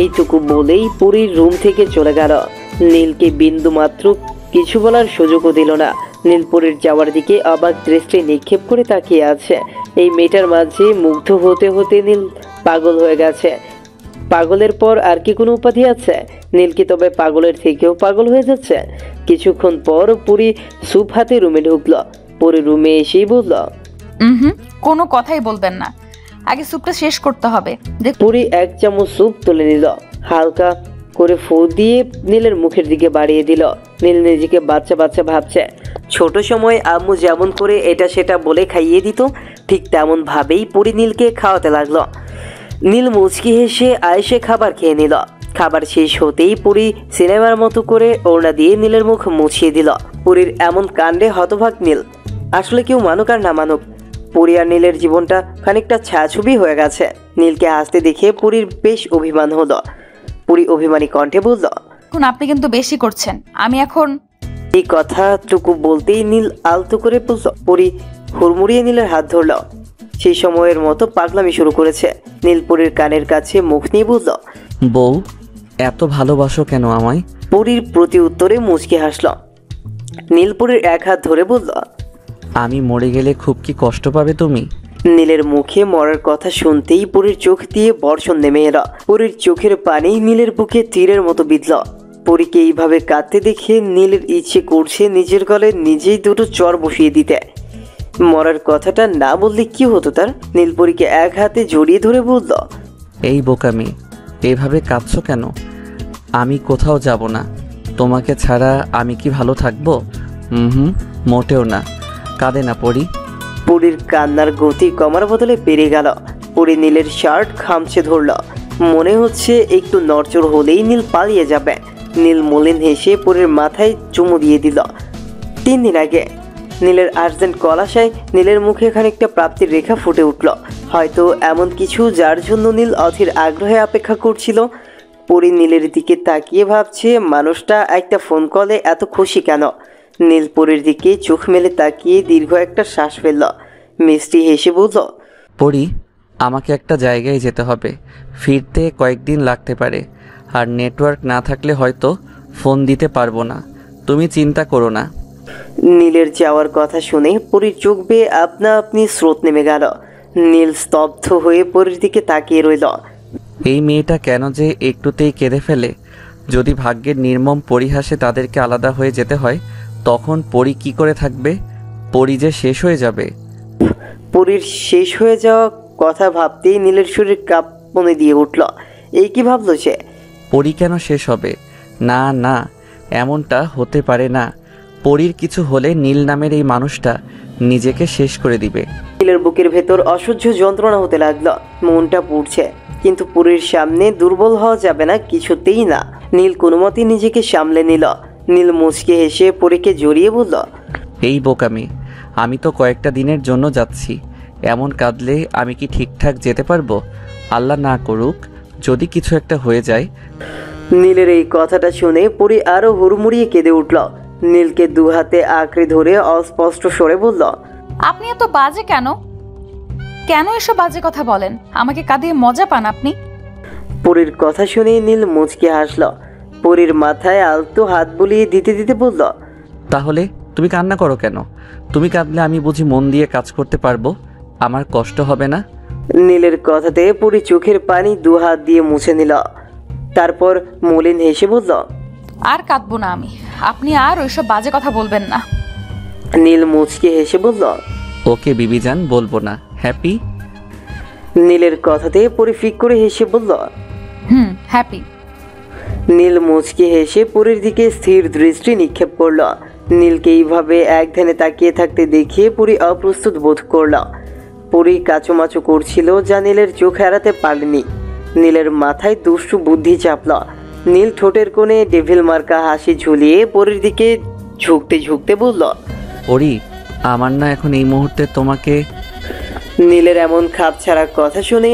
এইটুকু বলেই পুরীর রুম থেকে চলে গেল। নীলকে বিন্দু মাত্র কিছু বলার সুযোগও দিল না। নীলপুরীর যাওয়ার দিকে অবাক দৃষ্টি নিক্ষেপ করে তাকিয়ে আছে। এই মেয়েটার মাঝে মুগ্ধ হতে হতে নীল পাগল হয়ে গেছে। পাগলের পর আর কি কোনো উপাধি আছে? নীল কি তবে পাগলের থেকেও পাগল হয়ে যাচ্ছে? কিছুক্ষণ পর পুরী স্যুপ হাতে রুমে ঢুকলো। পুরী রুমে এসেই বলল, কোনো কথাই বলবেন না, আগে স্যুপটা শেষ করতে হবে। পুরী এক চামচ স্যুপ তুলে নিল, হালকা করে ফু দিয়ে নীলের মুখের দিকে বাড়িয়ে দিল। নীল নিজেকে বাচ্চা বাচ্চা ভাবছে। ছোট সময় আম্মু যেমন করে এটা সেটা বলে খাইয়ে দিত, ঠিক তেমন ভাবেই পুরী নীলকে খাওয়াতে লাগলো। নীল মুচকি হেসে আয়েসে খাবার খেয়ে নিল। খাবার শেষ হতেই পুরী সিনেমার মতো করে ওড়না দিয়ে নীলের মুখ মুছিয়ে দিল। পুরীর এমন কাণ্ডে হতভাগ নীল। আসলে কেউ মানুক আর না মানুক, পুরী আর নীলের জীবনটা খানিকটা ছায়াছবি হয়ে গেছে। নীলকে হাসতে দেখে পুরীর বেশ অভিমান হলো। পুরী অভিমানী কণ্ঠে বলল, এখন আপনি কিন্তু বেশি করছেন। আমি এখন এই কথাটুকু বলতেই নীল আলতো করে বলল। পুরী হুড়মুড়িয়ে নীলের হাত ধরল। সেই সময়ের মতো পাগলামি শুরু করেছে। নীল পুরীর কানের কাছে মুখ নিয়ে বলল, বউ, এত ভালোবাসো কেন আমায়? পুরীর প্রতি উত্তরে মুচকি হাসল। নীলপুরীর এক হাত ধরে বলল, আমি মরে গেলে খুব কি কষ্ট পাবে তুমি? নীলের মুখে মরার কথা শুনতেই পুরীর চোখ দিয়ে বর্ষণ নেমে এলো। পুরীর চোখের পানি নীলের বুকে তীরের মতো বিঁধল। পুরীকে এইভাবে কাঁদতে দেখে নীলের ইচ্ছে করছে নিজের গলে নিজেই দুটো চর বসিয়ে দিতে। মরার কথাটা না বললে কি হতো তার? নীলপুরীকে এক হাতে জড়িয়ে ধরে বলল, এই বোকামি, এভাবে কাঁদছো কেন? আমি কোথাও যাব না, তোমাকে ছাড়া আমি কি ভালো থাকবো? মোটেও না। কাঁদে না পড়ি। পুরীর কান্নার গতি কমার বদলে বেড়ে গেল। পুরী নীলের শার্ট খামচে ধরল। মনে হচ্ছে একটু নড়চড় হলেই নীল পালিয়ে যাবে। নীল মলিন হেসে পুরীর মাথায় চুমু দিয়ে দিল। 3 দিন আগে নীলের আর্জেন্ট কল আসায় নীলের মুখে খানিকটা প্রাপ্তির রেখা ফুটে উঠল। হয়তো এমন কিছু যার জন্য নীল অধীর আগ্রহে অপেক্ষা করছিল। পুরী নীলের দিকে তাকিয়ে ভাবছে, মানুষটা একটা ফোন কলে এত খুশি কেন? নীল পুরীর দিকে চোখ মেলে তাকিয়ে দীর্ঘ একটা শ্বাস ফেলল। মিষ্টি হেসে বলল, পড়ি, আমাকে একটা জায়গায় যেতে হবে, ফিরতে কয়েকদিন লাগতে পারে, আর নেটওয়ার্ক না থাকলে হয়তো ফোন দিতে পারবো না। তুমি চিন্তা করো না। নীলের যাওয়ার কথা শুনে পুরীর চোখ বেয়ে আপনা আপনি স্রোত নেমে গেল। নীল স্তব্ধ হয়ে পুরীর দিকে তাকিয়ে রইল। এই মেয়েটা কেন যে একটুতেই কেঁদে ফেলে? যদি ভাগ্যের নির্মম পরিহাসে তাদেরকে আলাদা হয়ে যেতে হয়, তখন পরি কি করে থাকবে? পরি যে শেষ হয়ে যাবে। পুরীর শেষ হয়ে যাওয়া কথা ভাবতেই নীলের শরীর কাঁপনে দিয়ে উঠল। এই কি ভাবলো সে? পরি কেন শেষ হবে? না না, এমনটা হতে পারে না। পরির কিছু হলে নীল নামের এই মানুষটা নিজেকে শেষ করে দিবে। নীলের বুকের ভেতর অসহ্য যন্ত্রণা হতে লাগলো। মনটা পুড়ছে, কিন্তু পুরীর সামনে দুর্বল হওয়া যাবে না, কিছুতেই না। নীল কোনো মতেই নিজেকে সামলে নিল। নীল মুচকে হেসে পরীকে জড়িয়ে বলল, এই বোকামি, আমি তো কয়েকটা দিনের জন্য যাচ্ছি। এমন কাঁদলে আমি কি ঠিকঠাক যেতে পারবো? আল্লাহ না করুক যদি কিছু একটা হয়ে যায়। নীলের এই কথাটা শুনে পরী আরো হুড়মুড়িয়ে কেঁদে উঠল। নীলকে দু হাতে আঁকড়ে ধরে অস্পষ্ট স্বরে বলল, আপনি এত বাজে কেন? কেন এসব বাজে কথা বলেন? আমাকে কাঁদিয়ে মজা পান আপনি? পরীর কথা শুনে নীল মুচকে হাসল। পরীর মাথায় আলতো হাত বুলিয়ে দিতে দিতে বলল, তাহলে তুমি কান্না করো কেন? তুমি কাঁদলে আমি বুঝি মন দিয়ে কাজ করতে পারবো? আমার কষ্ট হবে না? নীলের কথাতে পরী চোখের পানি 2 হাত দিয়ে মুছে নিল। তারপর মলিন হেসে বলল, আর কাঁদবো না আমি। আপনি আর ওইসব বাজে কথা বলবেন না। নীল মুচকে হেসে বলল, ওকে বিবিজান, বলবো না। হ্যাপি? নীলের কথাতে পরী ফিক করে হেসে বলল, হ্যাপি। নীল মুচকে হেসে পরীর দিকে স্থির দৃষ্টি নিক্ষেপ করল। নীলকে এইভাবে এক ধ্যানে তাকিয়ে থাকতে দেখিয়ে পরী অপ্রস্তুত বোধ করল। পরী কাচুমাচু করছিল, যা নীলের চোখ এড়াতে পারেনি। নীলের মাথায় দুষ্টু বুদ্ধি চাপল। নীল ঠোঁটের কোণে ডেভিল মার্কা হাসি ঝুলিয়ে পরীর দিকে ঝুঁকতে ঝুঁকতে বলল, ওরি, আমার না এখন এই মুহূর্তে তোমাকে। নীলের এমন খাপ ছাড়া কথা শুনে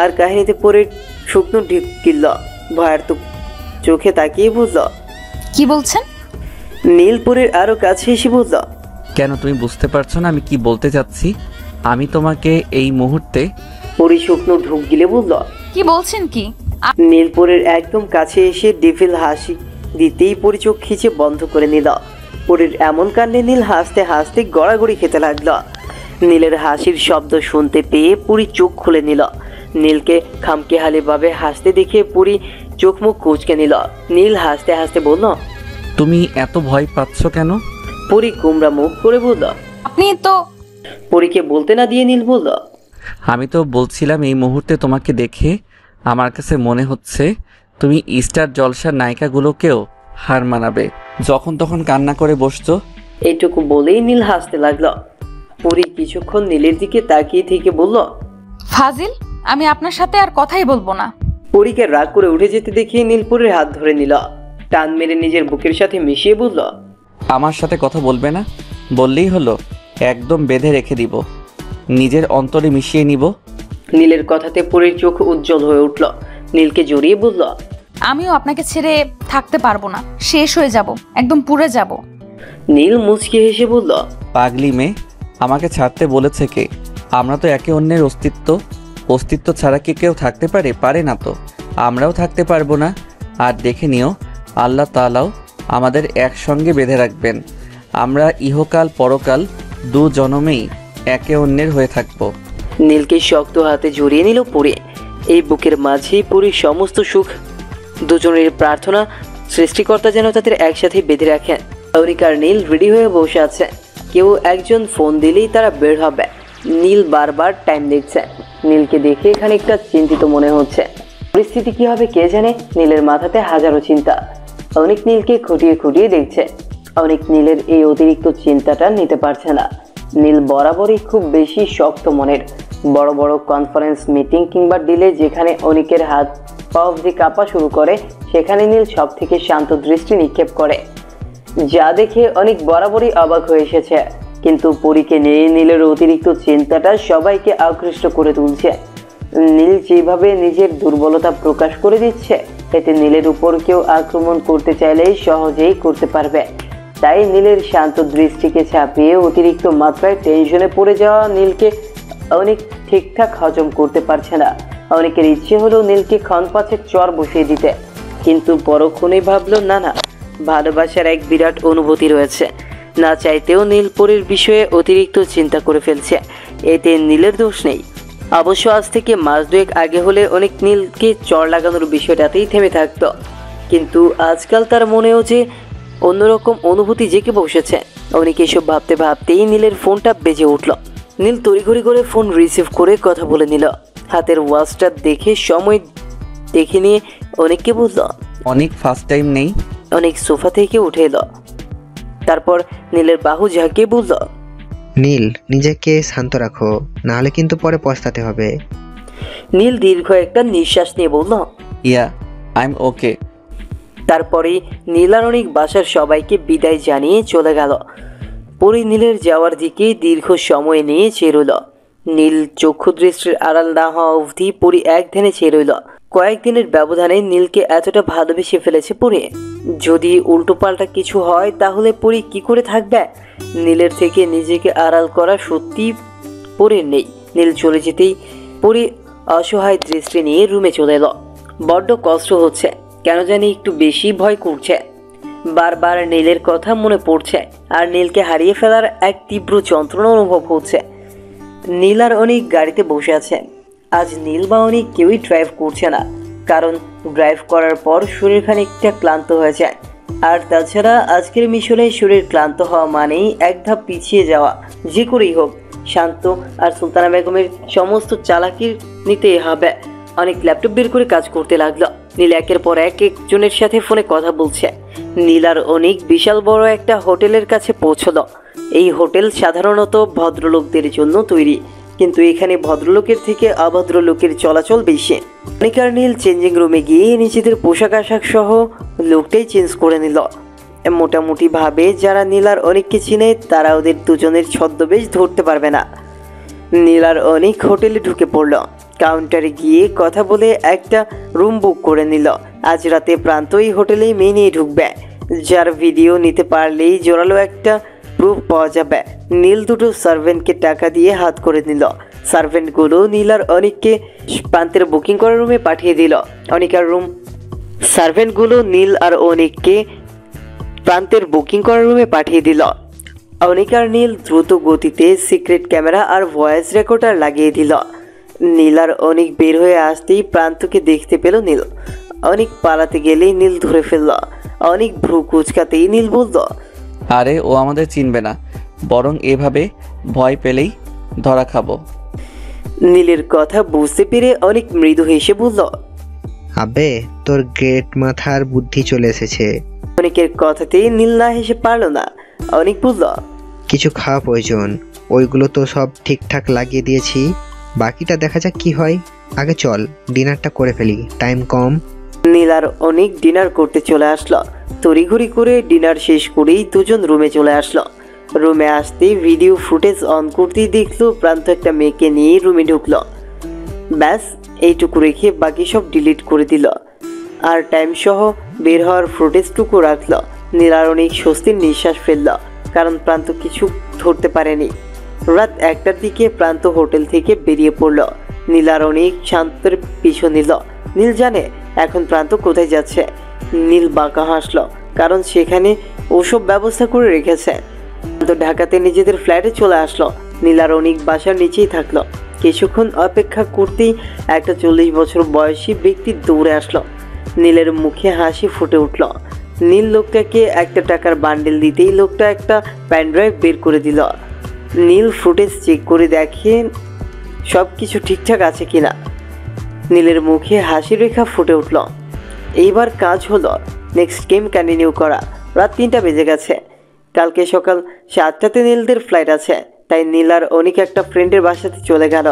আর কাহিনীতে পরীর শুকনো ঢিকিল। ভয়ার তো চোখে তাকিয়ে বুঝল। কি বলছেন? নীল পরীর আরো কাছে এসে বলল, কেন তুমি বুঝতে পারছো না আমি কি বলতে চাচ্ছি? আমি তোমাকে এই মুহূর্তে। পরী শুকনো ঢুক গিলে বলল, কি বলছেন কি? নীলপুরের একদম কাছে এসে ডেভিল হাসি দিতেই পরি চোখ খিচে বন্ধ করে নিল। পরীর এমন কাণ্ডে নীল হাসতে হাসতে গড়াগড়ি খেতে লাগলো। নীলের হাসির শব্দ শুনতে পেয়ে পুরি চোখ খুলে নিল। নীলকে খামখেয়ালিভাবে হাসতে দেখে পুরি চোখ মুখ কুঁচকে নিল। নীল হাসতে হাসতে বলল, তুমি এত ভয় পাচ্ছ কেন? পুরি কুমড়া মুখ করে বলল। আপনি তো পরীকে বলতে না দিয়ে নীল বলল, আমি তো বলছিলাম এই মুহূর্তে তোমাকে দেখে আমার কাছে মনে হচ্ছে তুমি স্টার জলসার নায়িকাগুলোকেও হার মানাবে, যখন তখন কান্না করে বসছো। এইটুকু বলেই নীল হাসতে লাগলো। পরী কিছুক্ষণ নীলের দিকে তাকিয়ে থেকে বলল, ফাজিল, আমি আপনার সাথে আর কথাই বলবো না। পরীকে রাগ করে উঠে যেতে দেখে নীলপুরের হাত ধরে নিল। টান মেরে নিজের বুকের সাথে মিশিয়ে বলল, আমার সাথে কথা বলবে না? বললেই হলো, একদম বেঁধে রেখে দিব, নিজের অন্তরে মিশিয়ে নিব। নীলের কথাতে পরীর চোখ উজ্জ্বল হয়ে উঠল। নীলকে জড়িয়ে বলল, আমিও আপনাকে ছেড়ে থাকতে পারবো না, শেষ হয়ে যাব, একদম পুড়ে যাব। নীল মুচকি হেসে বলল, পাগলি মেয়ে, আমাকে ছাড়তে বলেছে কে? আমরা তো একে অন্যের অস্তিত্ব ছাড়া কি কেউ থাকতে পারে? পারে না তো, আমরাও থাকতে পারবো না। আর দেখে নিও, আল্লাহ তাআলাও আমাদের একসঙ্গে বেঁধে রাখবেন। আমরা ইহকাল পরকাল দু জনমেই একে অন্যের হয়ে থাকবো। নীলকে শক্ত হাতে জড়িয়ে নিল পরী। এই বুকের মাঝেই পরীর সমস্ত সুখ। দুজনের প্রার্থনা সৃষ্টিকর্তা যেন তাদের একসাথে বেঁধে রাখেন। অনিক আর নীল রেডি হয়ে বসে আছে। কেউ একজন ফোন দিলেই তারা বের হবে। নীল বারবার টাইম দেখছে। নীলকে দেখে খানিকটা চিন্তিত মনে হচ্ছে। পরিস্থিতি কি হবে কে জানে। নীলের মাথাতে হাজারো চিন্তা। অনেক নীলকে খুঁটিয়ে খুঁটিয়ে দেখছে। অনেক নীলের এই অতিরিক্ত চিন্তাটা নিতে পারছে না। নীল বরাবরই খুব বেশি শক্ত মনের। বড় বড় কনফারেন্স মিটিং কিংবা ডিলে যেখানে অনেকের হাত পা অবধি কাঁপা শুরু করে, সেখানে নীল সব থেকে শান্ত দৃষ্টি নিক্ষেপ করে, যা দেখে অনেক বরাবরই অবাক হয়ে এসেছে। কিন্তু পরীকে নিয়ে নীলের অতিরিক্ত চিন্তাটা সবাইকে আকৃষ্ট করে তুলছে। নীল যেভাবে নিজের দুর্বলতা প্রকাশ করে দিচ্ছে, এতে নীলের উপর কেউ আক্রমণ করতে চাইলেই সহজেই করতে পারবে। তাই নীলের শান্ত দৃষ্টিকে ছাপিয়ে অতিরিক্ত মাত্রায় টেনশনে পড়ে যাওয়া নীলকে অনেক ঠিকঠাক হজম করতে পারছে না। অনেকের ইচ্ছে হলো নীলকে ক্ষণ পাঁচেক চর বসিয়ে দিতে, কিন্তু পরক্ষণেই ভাবলো না, ভালোবাসার এক বিরাট অনুভূতি রয়েছে। না চাইতেও নীল পরীর বিষয়ে অতিরিক্ত চিন্তা করে ফেলছে। এতে নীলের দোষ নেই। অবশ্য আজ থেকে মাস দুয়েক আগে হলে অনেক নীলকে চর লাগানোর বিষয়টাতেই থেমে থাকতো, কিন্তু আজকাল তার মনেও যে অন্যরকম অনুভূতি জেগে বসেছে। অনেক এসব ভাবতে ভাবতেই নীলের ফোনটা বেজে উঠল। নীল তড়িঘড়ি করে ফোন রিসিভ করে কথা বলে নিল। হাতের ওয়াচটা দেখে সময় দেখে নিয়ে অনেককে বলল, অনেক ফার্স্ট টাইম নেই। অনেক সোফা থেকে উঠে এলো। তারপর নীলের বাহু ঝাঁকিয়ে বলল, নীল, নিজেকে শান্ত রাখো, নাহলে কিন্তু পরে পস্তাতে হবে। নীল দীর্ঘ একটা নিঃশ্বাস নিয়ে বলল, ইয়া, আই এম ওকে। তারপরেই নীল আর অনেক বাসার সবাইকে বিদায় জানিয়ে চলে গেল। পরি নীলের যাওয়ার দিকে দীর্ঘ সময় নিয়ে চেয়ে রইল। নীল চক্ষু দৃষ্টির আড়াল না হওয়া অবধি পরি এক ধ্যানে চেয়ে রইল। কয়েকদিনের ব্যবধানে নীলকে এতটা ভালোবেসে ফেলেছে পরি। যদি উল্টোপাল্টা কিছু হয় তাহলে পরি কি করে থাকবে? নীলের থেকে নিজেকে আড়াল করা সত্যি পরির নেই। নীল চলে যেতেই পরি অসহায় দৃষ্টি নিয়ে রুমে চলে এলো। বড্ড কষ্ট হচ্ছে, কেন জানি একটু বেশি ভয় করছে। বারবার নীলের কথা মনে পড়ছে, আর নীলকে হারিয়ে ফেলার এক তীব্র যন্ত্রণা অনুভব হচ্ছে। নীল আর অনেক গাড়িতে বসে আছে। আজ নীল বা অনেক কেউই ড্রাইভ করছে না, কারণ ড্রাইভ করার পর শরীর খানিকটা ক্লান্ত হয়ে যায়। আর তাছাড়া আজকের মিশনে শরীর ক্লান্ত হওয়া মানেই এক ধাপ পিছিয়ে যাওয়া। যে করেই হোক শান্ত আর সুলতানা বেগমের সমস্ত চালাকির নিতেই হবে। অনেক ল্যাপটপ বের করে কাজ করতে লাগলো। নীল একের পর এক একজনের সাথে ফোনে কথা বলছে। নীল আর অনেক বিশাল বড় একটা হোটেলের কাছে পৌঁছলো। এই হোটেল সাধারণত ভদ্রলোকদের জন্য তৈরি, কিন্তু এখানে ভদ্রলোকের থেকে অভদ্র লোকের চলাচল বেশি। অনেক আর নীল চেঞ্জিং রুমে গিয়ে নিজেদের পোশাক আশাক সহ লুকটাই চেঞ্জ করে নিল। মোটামুটি ভাবে যারা নীল আর অনেককে চিনে তারা ওদের দুজনের ছদ্মবেশ ধরতে পারবে না। নীল আর অনেক হোটেলে ঢুকে পড়লো। কাউন্টারে গিয়ে কথা বলে একটা রুম বুক করে নিল। আজ রাতে প্রান্তই হোটেলেই মেয়ে নিয়ে ঢুকবে, যার ভিডিও নিতে পারলেই জোরালো একটা প্রুফ পাওয়া যাবে। নীল দুটো সার্ভেন্টকে টাকা দিয়ে হাত করে নিল। সার্ভেন্টগুলো নীল আর অনিককে প্রান্তের বুকিং করার রুমে পাঠিয়ে দিল। সার্ভেন্টগুলো নীল আর অনিককে প্রান্তের বুকিং করার রুমে পাঠিয়ে দিল। অনিক আর নীল দ্রুত গতিতে সিক্রেট ক্যামেরা আর ভয়েস রেকর্ডার লাগিয়ে দিল। নীল আর অনিক বের হয়ে আসতেই প্রান্তকে দেখতে পেল নীল। অনিক পালাতে গেলেই নীল ধরে ফেলল। অনিক ভ্রু কুচকাতেই নীল বলল, আরে ও আমাদের চিনবে না, বরং এভাবে ভয় পেলেই ধরা খাবো। নীলের কথা বুঝতে পেরে অনিক মৃদু হেসে বলল, আবে তোর গ্রেট মাথার বুদ্ধি চলে এসেছে। অনিকের কথাতেই নীল না হেসে পারল না। অনিক বলল, কিছু খাওয়া প্রয়োজন, ওইগুলো তো সব ঠিকঠাক লাগিয়ে দিয়েছি, বাকিটা দেখা যাক কি হয়। আগে চল ডিনারটা করে ফেলি, টাইম কম। নীল আর অনিক ডিনার করতে চলে আসলো। তড়িঘড়ি করে ডিনার শেষ করেই দুজন রুমে চলে আসলো। রুমে আসতেই ভিডিও ফুটেজ অন করতেই দেখলো প্রান্ত একটা মেয়েকে নিয়ে রুমে ঢুকলো। ব্যাস এইটুকু রেখে বাকি সব ডিলিট করে দিল আর টাইম সহ বের হওয়ার ফুটেজটুকু রাখলো। নীল আর অনেক স্বস্তির নিঃশ্বাস ফেলল, কারণ প্রান্ত কিছু ধরতে পারেনি। রাত 1টার দিকে প্রান্ত হোটেল থেকে বেরিয়ে পড়ল। নীল আর অনেক শান্তের পিছু নিল। নীল জানে এখন প্রান্ত কোথায় যাচ্ছে। নীল বাঁকা হাসলো, কারণ সেখানে ওসব ব্যবস্থা করে রেখেছে। প্রান্ত ঢাকাতে নিজেদের ফ্ল্যাটে চলে আসলো। নীল আর অনেক বাসার নিচেই থাকলো। কিছুক্ষণ অপেক্ষা করতেই একটা 40 বছর বয়সী ব্যক্তি দৌড়ে আসলো। নীলের মুখে হাসি ফুটে উঠল। নীল লোকটাকে একটা টাকার বান্ডেল দিতেই লোকটা একটা প্যানড্রাইভ বের করে দিল। নীল ফুটেজ চেক করে দেখে সব কিছু ঠিকঠাক আছে কিনা। নীলের মুখে হাসি রেখা ফুটে উঠল। এইবার কাজ হলো নেক্সট গেম কন্টিনিউ করা। রাত 3টা বেজে গেছে। কালকে সকাল 7টাতে নীলদের ফ্লাইট আছে, তাই নীল আর অনিক একটা ফ্রেন্ডের বাসাতে চলে গেল।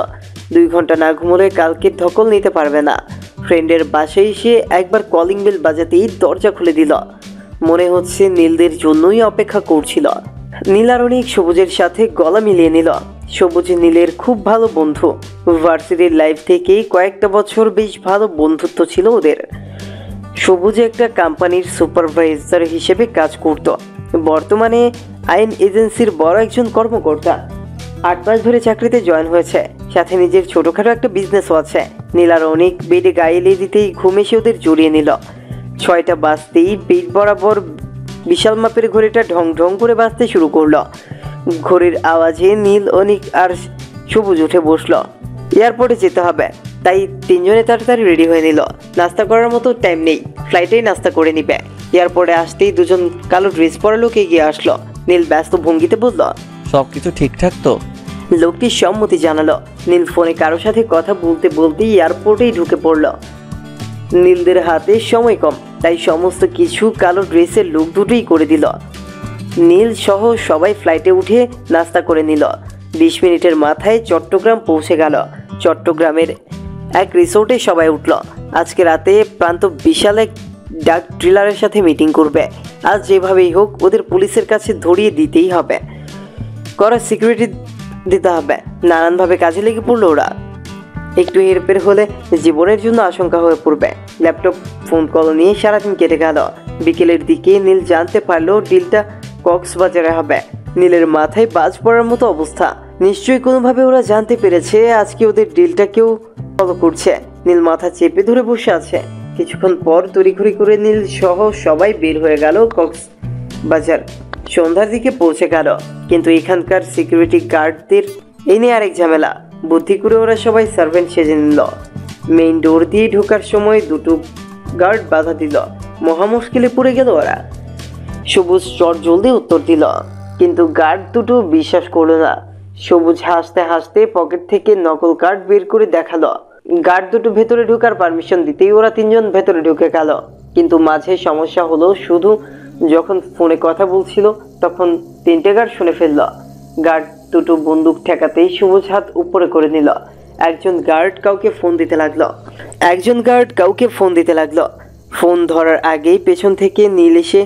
2 ঘন্টা না ঘুমোলে কালকে ধকল নিতে পারবে না। ফ্রেন্ডের বাসায় এসে একবার কলিং বেল বাজাতেই দরজা খুলে দিল। মনে হচ্ছে নীলদের জন্যই অপেক্ষা করছিল। নীল আর অনিক সবুজের সাথে গলা মিলিয়ে নিল। সবুজ নীলের খুব ভালো বন্ধু। ভার্সিটির লাইফ থেকেই কয়েকটা বছর বেশ ভালো বন্ধুত্ব ছিল ওদের। সবুজ একটা কোম্পানির সুপারভাইজার হিসেবে কাজ করত। বর্তমানে আইন এজেন্সির বড় একজন কর্মকর্তা। 8 মাস ধরে চাকরিতে জয়েন হয়েছে, সাথে নিজের ছোটখাটো একটা বিজনেসও আছে। নীল আর অনেক বেডে গায়ে এলিয়ে দিতেই ঘুম এসে ওদের জড়িয়ে নিল। 6টা বাজতেই বেড বরাবর বিশাল মাপের ঘড়িটা ঢং ঢং করে বাজতে শুরু করলো। ঘড়ির আওয়াজে নীল, অনিক আর সবুজ উঠে বসলো। এয়ারপোর্টে যেতে হবে, তাই তিনজনে তাড়াতাড়ি রেডি হয়ে নিল। নাস্তা করার মতো টাইম নেই, ফ্লাইটেই নাস্তা করে নিবে। এয়ারপোর্টে আসতেই দুজন কালো ড্রেস পরা লোক এগিয়ে আসলো। নীল ব্যস্ত ভঙ্গিতে বলল, সব কিছু ঠিকঠাক তো? লোকটি সম্মতি জানালো। নীল ফোনে কারোর সাথে কথা বলতে বলতেই এয়ারপোর্টেই ঢুকে পড়ল। নীলদের হাতে সময় কম, তাই সমস্ত কিছু কালো ড্রেসের লোক দুটোই করে দিল। নীল সহ সবাই ফ্লাইটে উঠে নাস্তা করে নিল। 20 মিনিটের মাথায় চট্টগ্রাম পৌঁছে গেল। চট্টগ্রামের এক রিসোর্টে সবাই উঠল। আজকে রাতে প্রান্ত বিশাল এক ডাক ড্রিলারের সাথে মিটিং করবে। আজ যেভাবেই হোক ওদের পুলিশের কাছে ধরিয়ে দিতেই হবে। করা সিকিউরিটি দিতে হবে। নানানভাবে কাজে লেগে পড়লো ওরা। একটু হেরফের হলে জীবনের জন্য আশঙ্কা হয়ে পড়বে। ল্যাপটপ ফোন কল নিয়ে সারাদিন কেটে গেল। বিকেলের দিকে নীল জানতে পারলো ডিলটা কক্সবাজারে হবে। নীলের মাথায় বাজ পড়ার মতো অবস্থা। নিশ্চয়ই কোনোভাবে ওরা জানতে পেরেছে আজকে ওদের ডিলটা কেউ ফলো করছে। নীল মাথা চেপে ধরে বসে আছে। কিছুক্ষণ পর তড়িঘড়ি করে নীল সহ সবাই বের হয়ে গেল কক্সবাজার। সন্ধ্যার দিকে পৌঁছে গেল, কিন্তু এখানকার সিকিউরিটি গার্ডদের এই নিয়ে আরেক ঝামেলা। বুদ্ধি করে ওরা সবাই সার্ভেন্ট সেজে নিল। মেইন ডোর দিয়ে ঢোকার সময় দুটো গার্ড বাধা দিল। মহা মুশকিলে পড়ে গেল ওরা। সবুজ চট জলদি উত্তর দিল, কিন্তু গার্ড দুটো বিশ্বাস করলো না। সবুজ হাসতে হাসতে পকেট থেকে নকল কার্ড বের করে দেখালো। গার্ড দুটো ভেতরে ঢোকার পারমিশন দিতেই ওরা তিনজন ভেতরে ঢুকে গেল। কিন্তু মাঝে সমস্যা হলো, শুধু যখন ফোনে কথা বলছিল তখন 3টে গার্ড শুনে ফেলল। গার্ড দুটো বন্দুক ঠেকাতেই সবুজ হাত উপরে করে নিল। একজন গার্ড কাউকে ফোন দিতে লাগলো। ফোন ধরার আগেই পেছন থেকে নীল এসে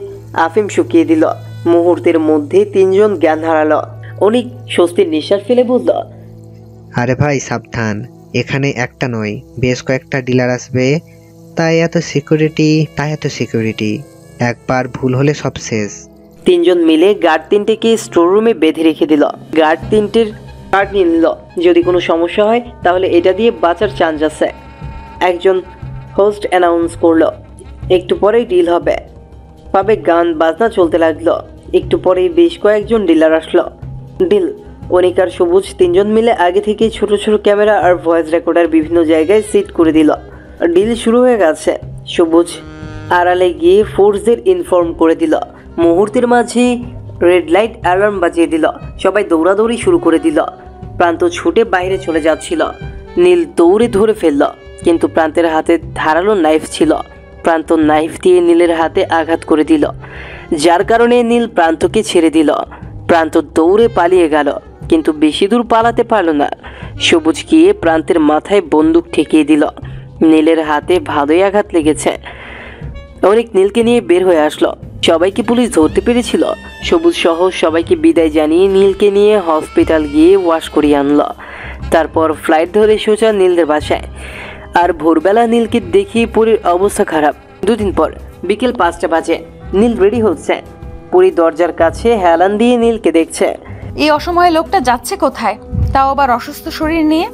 আফিম শুকিয়ে দিল। মুহূর্তের মধ্যে তিনজন জ্ঞান হারালো। অনেক স্বস্তির নিঃশ্বাস ফেলে বলল, আরে ভাই সাবধান, এখানে একটা নয় বেশ কয়েকটা ডিলার আসবে, তাই এত সিকিউরিটি, একবার ভুল হলে সব শেষ। তিনজন মিলে গার্ড 3টেকে স্টোর রুমে বেঁধে রেখে দিল। গার্ড 3টের কার্ড নিয়ে নিল। যদি কোনো সমস্যা হয় তাহলে এটা দিয়ে বাঁচার চান্স আছে। একজন হোস্ট অ্যানাউন্স করলো, একটু পরেই ডিল হবে। পাবে গান বাজনা চলতে লাগলো। একটু পরেই বেশ কয়েকজন ডিলার আসলো। ডিল, অনিকার সবুজ তিনজন মিলে আগে থেকেই ছোট ছোট ক্যামেরা আর ভয়েস রেকর্ডার বিভিন্ন জায়গায় সেট করে দিল। ডিল শুরু হয়ে গেছে। সবুজ আড়ালে গিয়ে ফোর্সদের ইনফর্ম করে দিল। মুহূর্তের মাঝে রেড লাইট অ্যালার্ম বাজিয়ে দিল। সবাই দৌড়াদৌড়ি শুরু করে দিল। প্রান্ত ছুটে বাইরে চলে যাচ্ছিল। নীল দৌড়ে ধরে ফেলল, কিন্তু প্রান্তের হাতে ধারালো নাইফ ছিল। প্রান্ত নাইফ দিয়ে নীলের হাতে আঘাত করে দিল, যার কারণে নীল প্রান্তকে ছেড়ে দিল। প্রান্ত দৌড়ে পালিয়ে গেল, কিন্তু বেশি দূর পালাতে পারল না। সবুজ গিয়ে প্রান্তের মাথায় বন্দুক ঠেকিয়ে দিল। নীলের হাতে ভালোই আঘাত লেগেছে। অনেক নীলকে নিয়ে বের হয়ে আসলো। সবাইকে পুলিশ ধরতে পেরেছিল। সবুজ সহ সবাইকে বিদায় জানিয়ে নীলকে নিয়ে হসপিটাল গিয়ে ওয়াশ করিয়ে আনলো। তারপর ফ্লাইট ধরে সোজা নীলদের বাসায়। আর ভোরবেলা নীলকে দেখি পুরীর অবস্থা খারাপ। দুদিন পর বিকেল 5টা বাজে। নীল রেডি হচ্ছে। পুরী দরজার কাছে হেলান দিয়ে নীলকে দেখছে। এই অসময়ে লোকটা যাচ্ছে কোথায়, তাও আবার অসুস্থ শরীর নিয়ে?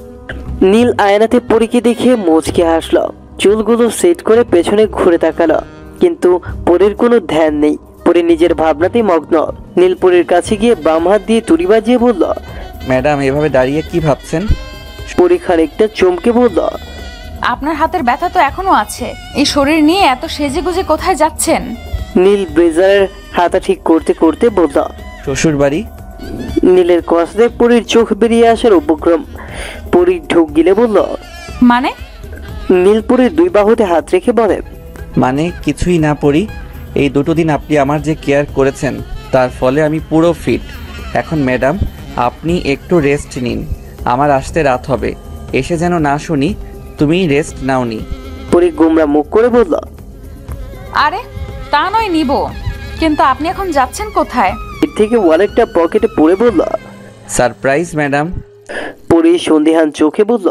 নীল আয়নাতে পরীকে দেখে মুচকে হাসলো। চুলগুলো সেট করে পেছনে ঘুরে তাকালো, কিন্তু পরীর কোনো ধ্যান নেই। পরী নিজের ভাবনাতেই মগ্ন। নীল পরীর কাছে গিয়ে বাম হাত দিয়ে তুড়ি বাজিয়ে বলল, ম্যাডাম এভাবে দাঁড়িয়ে কি ভাবছেন? পরী খানিকটা চমকে বলল, আপনার হাতের ব্যথা তো এখনো আছে, এই শরীর নিয়ে এত সেজে গুজে কোথায় যাচ্ছেন? নীল ব্লেজারের হাতা ঠিক করতে করতে বলল, শ্বশুর বাড়ি। নীলের কষ্টে পরীর চোখ বেরিয়ে আসার উপক্রম। পরী ঢোক গিলে বলল, মানে? নীল পরীর দুই বাহুতে হাত রেখে বলে, মানে কিছুই না পড়ি, এই দুটো দিন আপনি আমার যে কেয়ার করেছেন তার ফলে আমি পুরো ফিট। এখন ম্যাডাম আপনি একটু রেস্ট নিন, আমার আসতে রাত হবে, এসে যেন না শুনি তুমি রেস্ট নাওনি। পরী গোমরা মুখ করে বলল, আরে তা নয় নিব, কিন্তু আপনি এখন যাচ্ছেন কোথায়? এর থেকে ওয়ালেটটা পকেটে পড়ে বলল, সারপ্রাইজ ম্যাডাম। পরী সন্দিহান চোখে বলল,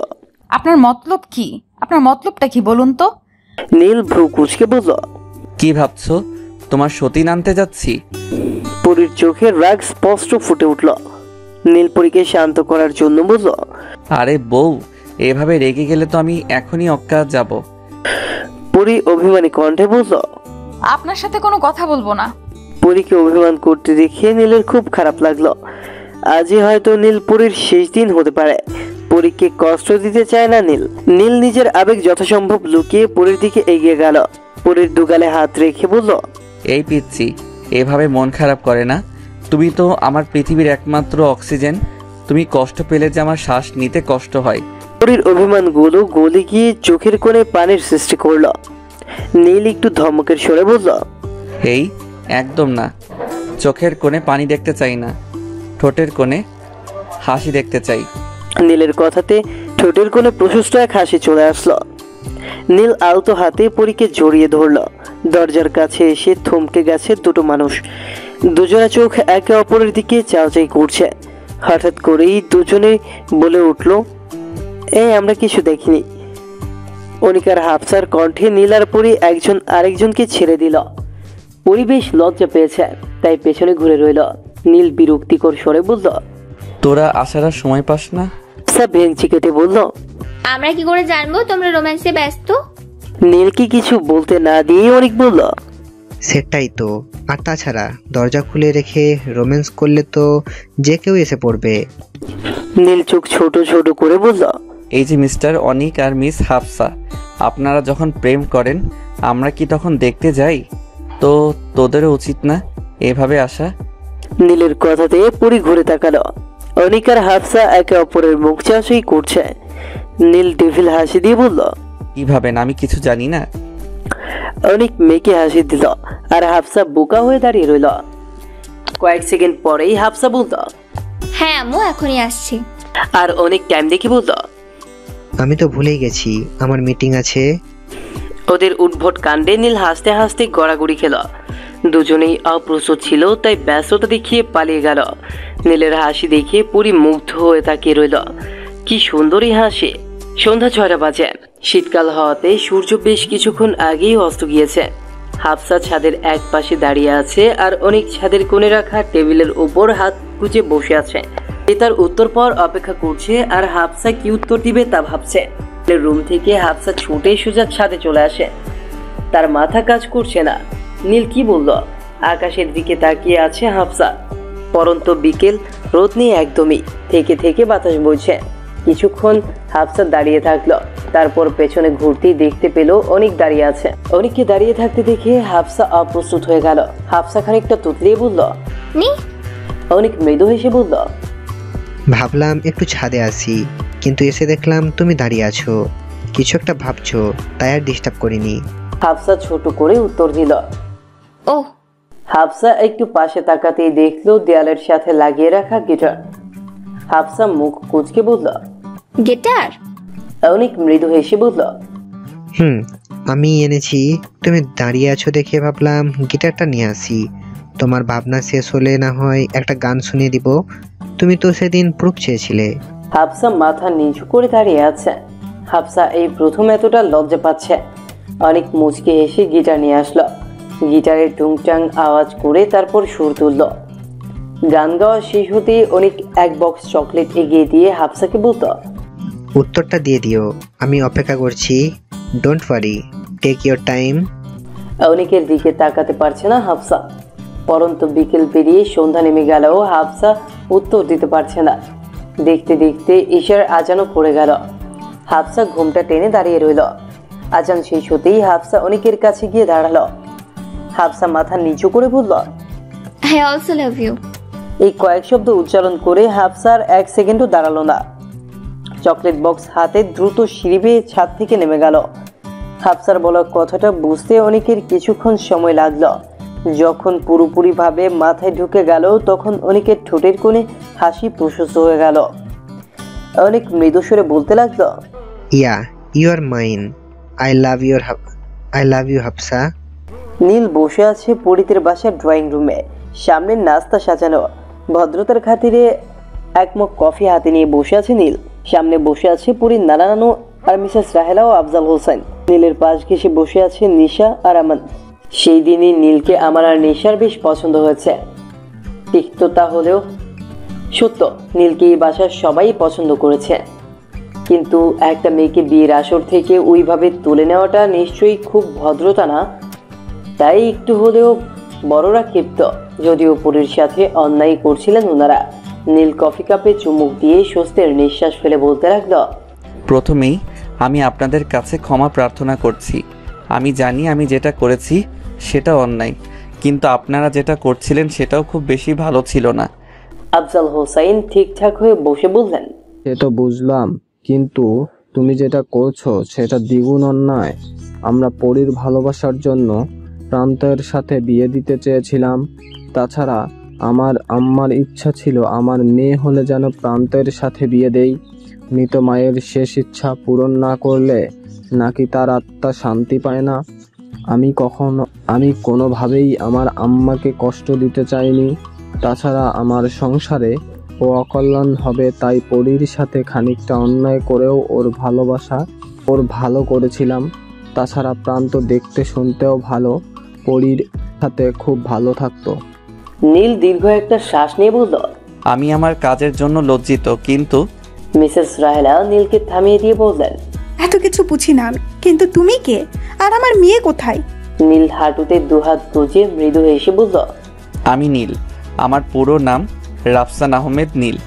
আপনার মতলব কি? আপনার মতলবটা কি বলুন তো? নীল ভ্রু কুচকে বলল, কি ভাবছো তোমার সতীন আনতে যাচ্ছি? পরীর চোখে রাগ স্পষ্ট ফুটে উঠল। নীল পরীকে শান্ত করার জন্য বলল, আরে বউ, এভাবে রেগে গেলে তো আমি এখনই অজ্ঞাত যাব। পরী অভিমানী কণ্ঠে বলল, আপনার সাথে কোনো কথা বলবো না। পরীকে অভিমান করতে দেখে নীলের খুব খারাপ লাগলো। আজই হয়তো নীল পরীর শেষ দিন হতে পারে। পরীকে কষ্ট দিতে চায় না নীল। নীল নিজের আবেগ যথাসম্ভব লুকিয়ে পরীর দিকে এগিয়ে গেল। পরীর দুগালে হাত রেখে বলল, এই পিচ্ছি, এভাবে মন খারাপ করে না। তুমি তো আমার পৃথিবীর একমাত্র অক্সিজেন, তুমি কষ্ট পেলে যে আমার শ্বাস নিতে কষ্ট হয়। পরীর অভিমানগুলো গলে গিয়ে চোখের কোণে পানির সৃষ্টি করলো। নীল একটু ধমকের সরে বলল, এই একদম না, চোখের কোণে পানি দেখতে চাই না, ঠোঁটের কোণে হাসি দেখতে চাই। নীলের কথাতে ঠোঁটের কোণে প্রশস্ত এক হাসি চলে আসলো। নীল আলতো হাতে পরীকে জড়িয়ে ধরল। দরজার কাছে এসে থমকে গেছে দুটো মানুষ। দুজনা চোখ একে অপরের দিকে চাওয়াচাই করছে। হঠাৎ করেই দুজনে বলে উঠল, এই আমরা কিছু দেখিনি। অনিকার হাফসার কণ্ঠে নীল আর পরী একজন আরেকজনকে ছেড়ে দিল। পরিবেশ লজ্জা পেয়েছে, তাই পেছনে ঘুরে রইল। নীল বিরক্তিকর স্বরে বলল, তোরা আসার আর সময় পাস না? হাফসা ভেঙচি কেটে বলল, আমরা কি করে জানবো তোমরা রোম্যান্সে ব্যস্ত? নীলকে কিছু বলতে না দিয়ে অনেক বলল, সেটাই তো। আর তাছাড়া দরজা খুলে রেখে রোম্যান্স করলে তো যে কেউ এসে পড়বে। নীল চোখ ছোট ছোট করে বলল, এই যে মিস্টার অনিক আর মিস হাফসা, আপনারা যখন প্রেম করেন আমরা কি তখন দেখতে যাই? তো তোদেরও উচিত না এভাবে আসা। নীলের কথাতে পরি ঘুরে তাকালো। অনিক আর হাফসা একে অপরের মুখ চাষই করছে। নীল ডেভিল হাসি দিয়ে বলল, কি ভাবেন আমি কিছু জানি না? অনেক মেয়েকে হাসি দিল, আর হাফসা বোকা হয়ে দাঁড়িয়ে রইল। কয়েক সেকেন্ড পরেই হাফসা বলল, হ্যাঁ আম্মু এখনই আসছি। আর অনেক টাইম দেখে বলল, আমি তো ভুলেই গেছি, আমার মিটিং আছে। ওদের উদ্ভট কাণ্ডে নীল হাসতে হাসতে গড়াগড়ি খেল। দুজনেই অপ্রস্তুত ছিল, তাই ব্যস্ততা দেখিয়ে পালিয়ে গেল। নীলের হাসি দেখে পুরি মুগ্ধ হয়ে তাকিয়ে রইল। কি সুন্দরী হাসি। সন্ধ্যা 6টা বাজে। শীতকাল হওয়াতে সূর্য বেশ কিছুক্ষণ আগেই অস্ত গিয়েছে। হাফসা ছাদের এক পাশে দাঁড়িয়ে আছে, আর অনেক ছাদের কোণে রাখা টেবিলের উপর হাত গুজে বসে আছে। সে তার উত্তর পর অপেক্ষা করছে আর হাফসা কি উত্তর দিবে তা ভাবছে। রুম থেকে হাফসা ছুটে সোজা ছাদে চলে আসে। তার মাথা কাজ করছে না। নীল কি বলল? আকাশের দিকে তাকিয়ে আছে হাফসা। পরন্ত বিকেল, রোদ নেই একদমই, থেকে থেকে বাতাস বইছে। কিছুক্ষণ হাফসা দাঁড়িয়ে থাকলো, তারপর পেছনে ঘুরতেই দেখতে পেল অনেক দাঁড়িয়ে আছে। অনেককে দাঁড়িয়ে থাকতে দেখে হাফসা অপ্রস্তুত হয়ে গেল। হাফসা খানিকটা তুতলিয়ে বলল, নি অনেক মৃদু হেসে বলল, ভাবলাম একটু ছাদে আসি, কিন্তু এসে দেখলাম তুমি দাঁড়িয়ে আছো, কিছু একটা ভাবছো, তাই আর ডিস্টার্ব করিনি। হাফসা ছোট করে উত্তর দিল। ও হাফসা একটু পাশে তাকাতেই দেখলো দেয়ালের সাথে লাগিয়ে রাখা গিটার। হাফসা মুখ কুঁচকে বলল, গিটার? অনেক মৃদু হেসে বলল, আমি এনেছি। তুমি দাঁড়িয়ে আছো দেখে ভাবলাম গিটারটা নিয়ে আসি। তোমার ভাবনা শেষ হলে না হয় একটা গান শুনিয়ে দিব। তুমি তো সেদিন প্রুফ চেয়েছিলে। হাফসা মাথা নিচু করে দাঁড়িয়ে আছে। হাফসা এই প্রথম এতটা লজ্জা পাচ্ছে। অনেক মুচকে হেসে গিটার নিয়ে আসলো। গিটারের টুংটাং আওয়াজ করে তারপর সুর তুলল। গান গাওয়া শেষ হতে অনেক এক বক্স চকলেট এগিয়ে দিয়ে হাফসাকে বলতো, উত্তরটা দিয়ে দিও, আমি অপেক্ষা করছি। Don't worry, take your time. অনেকের দিকে তাকাতে পারছে না হাফসা। পরন্ত বিকেল পেরিয়ে সন্ধ্যা নেমে গেলেও হাফসা উত্তর দিতে পারছে না। দেখতে দেখতে ঈশার আজানও পড়ে গেল। হাফসা ঘুমটা টেনে দাঁড়িয়ে রইল। আজান শেষ হতেই হাফসা অনেকের কাছে গিয়ে দাঁড়ালো। হাফসা মাথা নিচু করে বলল, আই অলসো লাভ ইউ। এই কয়েক শব্দ উচ্চারণ করে হাফসার এক সেকেন্ডও দাঁড়ালো না। চকলেট বক্স হাতে দ্রুত সিঁড়ি বেয়ে ছাদ থেকে নেমে গেল। হাফসার বলা কথাটা বুঝতে অনেকের কিছুক্ষণ সময় লাগলো। যখন পুরোপুরিভাবে মাথায় ঢুকে গেল তখন অনেকের ঠোঁটের কোণে হাসি প্রশস্ত হয়ে গেল। অনেক মৃদু স্বরে বলতে লাগলো, yeah, you are mine. I love you Hafsa. Neel বসে আছে পরিতের বাসার ড্রয়িং রুমে। সামনে নাস্তা সাজানো। ভদ্রতার খাতিরে এক মগ কফি হাতে নিয়ে বসে আছে নীল। সামনে বসে আছে পরীর নানা নানু আর মিসেস রাহেলা ও আফজাল হোসেন। নীলের পাশ ঘেঁষে বসে আছে নিশা আর আমান। সেই দিনই নীলকে আমার আর নিশার বেশ পছন্দ হয়েছে। তিক্ততা হলেও সত্য, নীলকে এই বাসার সবাই পছন্দ করেছে। কিন্তু একটা মেয়েকে বিয়ের আসর থেকে ওইভাবে তুলে নেওয়াটা নিশ্চয়ই খুব ভদ্রতা না। তাই একটু হলেও বড়রা ক্ষিপ্ত, যদিও পরীর সাথে অন্যায় করছিলেন ওনারা। নীল কফি কাপে চুমুক দিয়ে স্বস্তির নিঃশ্বাস ফেলে বলতে লাগলো, প্রথমেই আমি আপনাদের কাছে ক্ষমা প্রার্থনা করছি। আমি জানি আমি যেটা করেছি সেটা অন্যায়, কিন্তু আপনারা যেটা করছিলেন সেটাও খুব বেশি ভালো ছিল না। আফজাল হোসাইন ঠিকঠাক হয়ে বসে বললেন, সে তো বুঝলাম, কিন্তু তুমি যেটা করছো সেটা দ্বিগুণ অন্যায়। আমরা পরীর ভালোবাসার জন্য প্রান্তের সাথে বিয়ে দিতে চেয়েছিলাম। তাছাড়া আমার আম্মার ইচ্ছা ছিল আমার মেয়ে হলে যেন প্রান্তের সাথে বিয়ে দেই। মৃত মায়ের শেষ ইচ্ছা পূরণ না করলে নাকি তার আত্মা শান্তি পায় না। আমি কোনোভাবেই আমার আম্মাকে কষ্ট দিতে চাইনি। তাছাড়া আমার সংসারে ও অকল্যাণ হবে, তাই পরীর সাথে খানিকটা অন্যায় করেও ওর ভালো করেছিলাম। তাছাড়া প্রান্ত দেখতে শুনতেও ভালো, পরীর সাথে খুব ভালো থাকতো। নীল দীর্ঘ একটা শ্বাস নিয়ে বলল, আমি আমার কাজের জন্য লজ্জিত, কিন্তু মিসেস রাহেলা নীলকে থামিয়ে দিয়ে বললেন, এত কিছু বুঝি না আমি, কিন্তু তুমি কে আর আমার মেয়ে কোথায়? নীল হাঁটুতে দুহাত গুজে মৃদু হেসে বলল, আমি নীল। আমার পুরো নাম রাফসান আহমেদ নীল।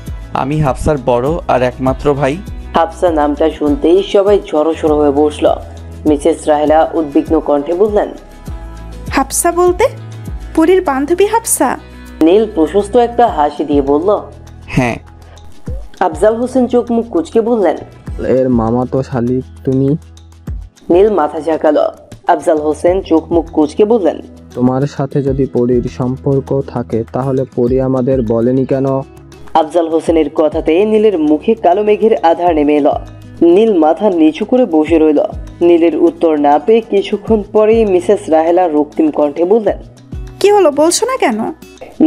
আমি হাফসার বড় আর একমাত্র ভাই। হাফসা নামটা শুনতেই সবাই জড়সড় হয়ে বসলো। মিসেস রাহেলা উদ্বিগ্ন কণ্ঠে বললেন, হাফসা বলতে পরীর বান্ধবী হাফসা? নীল প্রশস্ত একটা হাসি দিয়ে বলল, হ্যাঁ। আফজাল হোসেন চোখ মুখ কুঁচকে বললেন, এর মামাতো শালি তুমি? নীল মাথা ঝাঁকালো। আফজাল হোসেন চোখ মুখ কুঁচকে বললেন, তোমার সাথে যদি পরীর সম্পর্ক থাকে তাহলে পরী আমাদের বলেনি কেন? আফজাল হোসেনের কথাতে নীলের মুখে কালো মেঘের আধার নেমে এলো। নীল মাথা নিচু করে বসে রইল। নীলের উত্তর না পেয়ে কিছুক্ষণ পরেই মিসেস রাহেলা রক্তিম কণ্ঠে বললেন, কি হলো বলছো না কেন?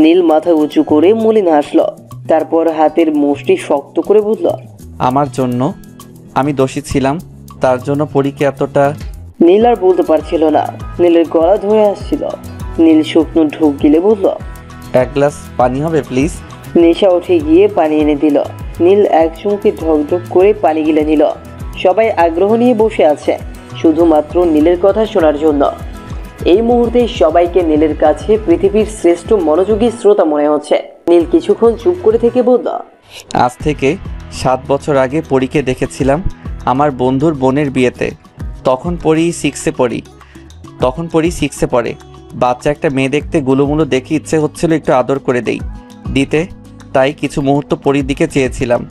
নীল মাথা উঁচু করে মলিন হাসলো। তারপর হাতের মুষ্টি শক্ত করে বলল, আমার জন্য আমি দোষী ছিলাম, তার জন্য পরীকে এতটা। নীল আর বলতে পারছিল না। নীলের গলা ধরে আসছিল। নীল শুকনো ঢোক গিলে বলল, এক গ্লাস পানি হবে প্লিজ? নেশা উঠে গিয়ে পানি এনে দিল। নীল এক চুমুকে ঢকঢক করে পানি গিলে নিল। সবাই আগ্রহ নিয়ে বসে আছে শুধুমাত্র নীলের কথা শোনার জন্য। এই মুহূর্তে সবাইকে নীলের কাছে পৃথিবীর শ্রেষ্ঠ মনোযোগী শ্রোতা মনে হচ্ছে। নীল কিছুক্ষণ চুপ করে থেকে বলল, আজ থেকে 7 বছর আগে পরীকে দেখেছিলাম আমার বন্ধুর বোনের বিয়েতে। তখন পরি 6-এ পড়ে। বাচ্চা একটা মেয়ে দেখতে গুলোমুলো দেখে ইচ্ছে হচ্ছিল একটু আদর করে দিতে, তাই কিছু মুহূর্ত পরীর দিকে চেয়েছিলাম।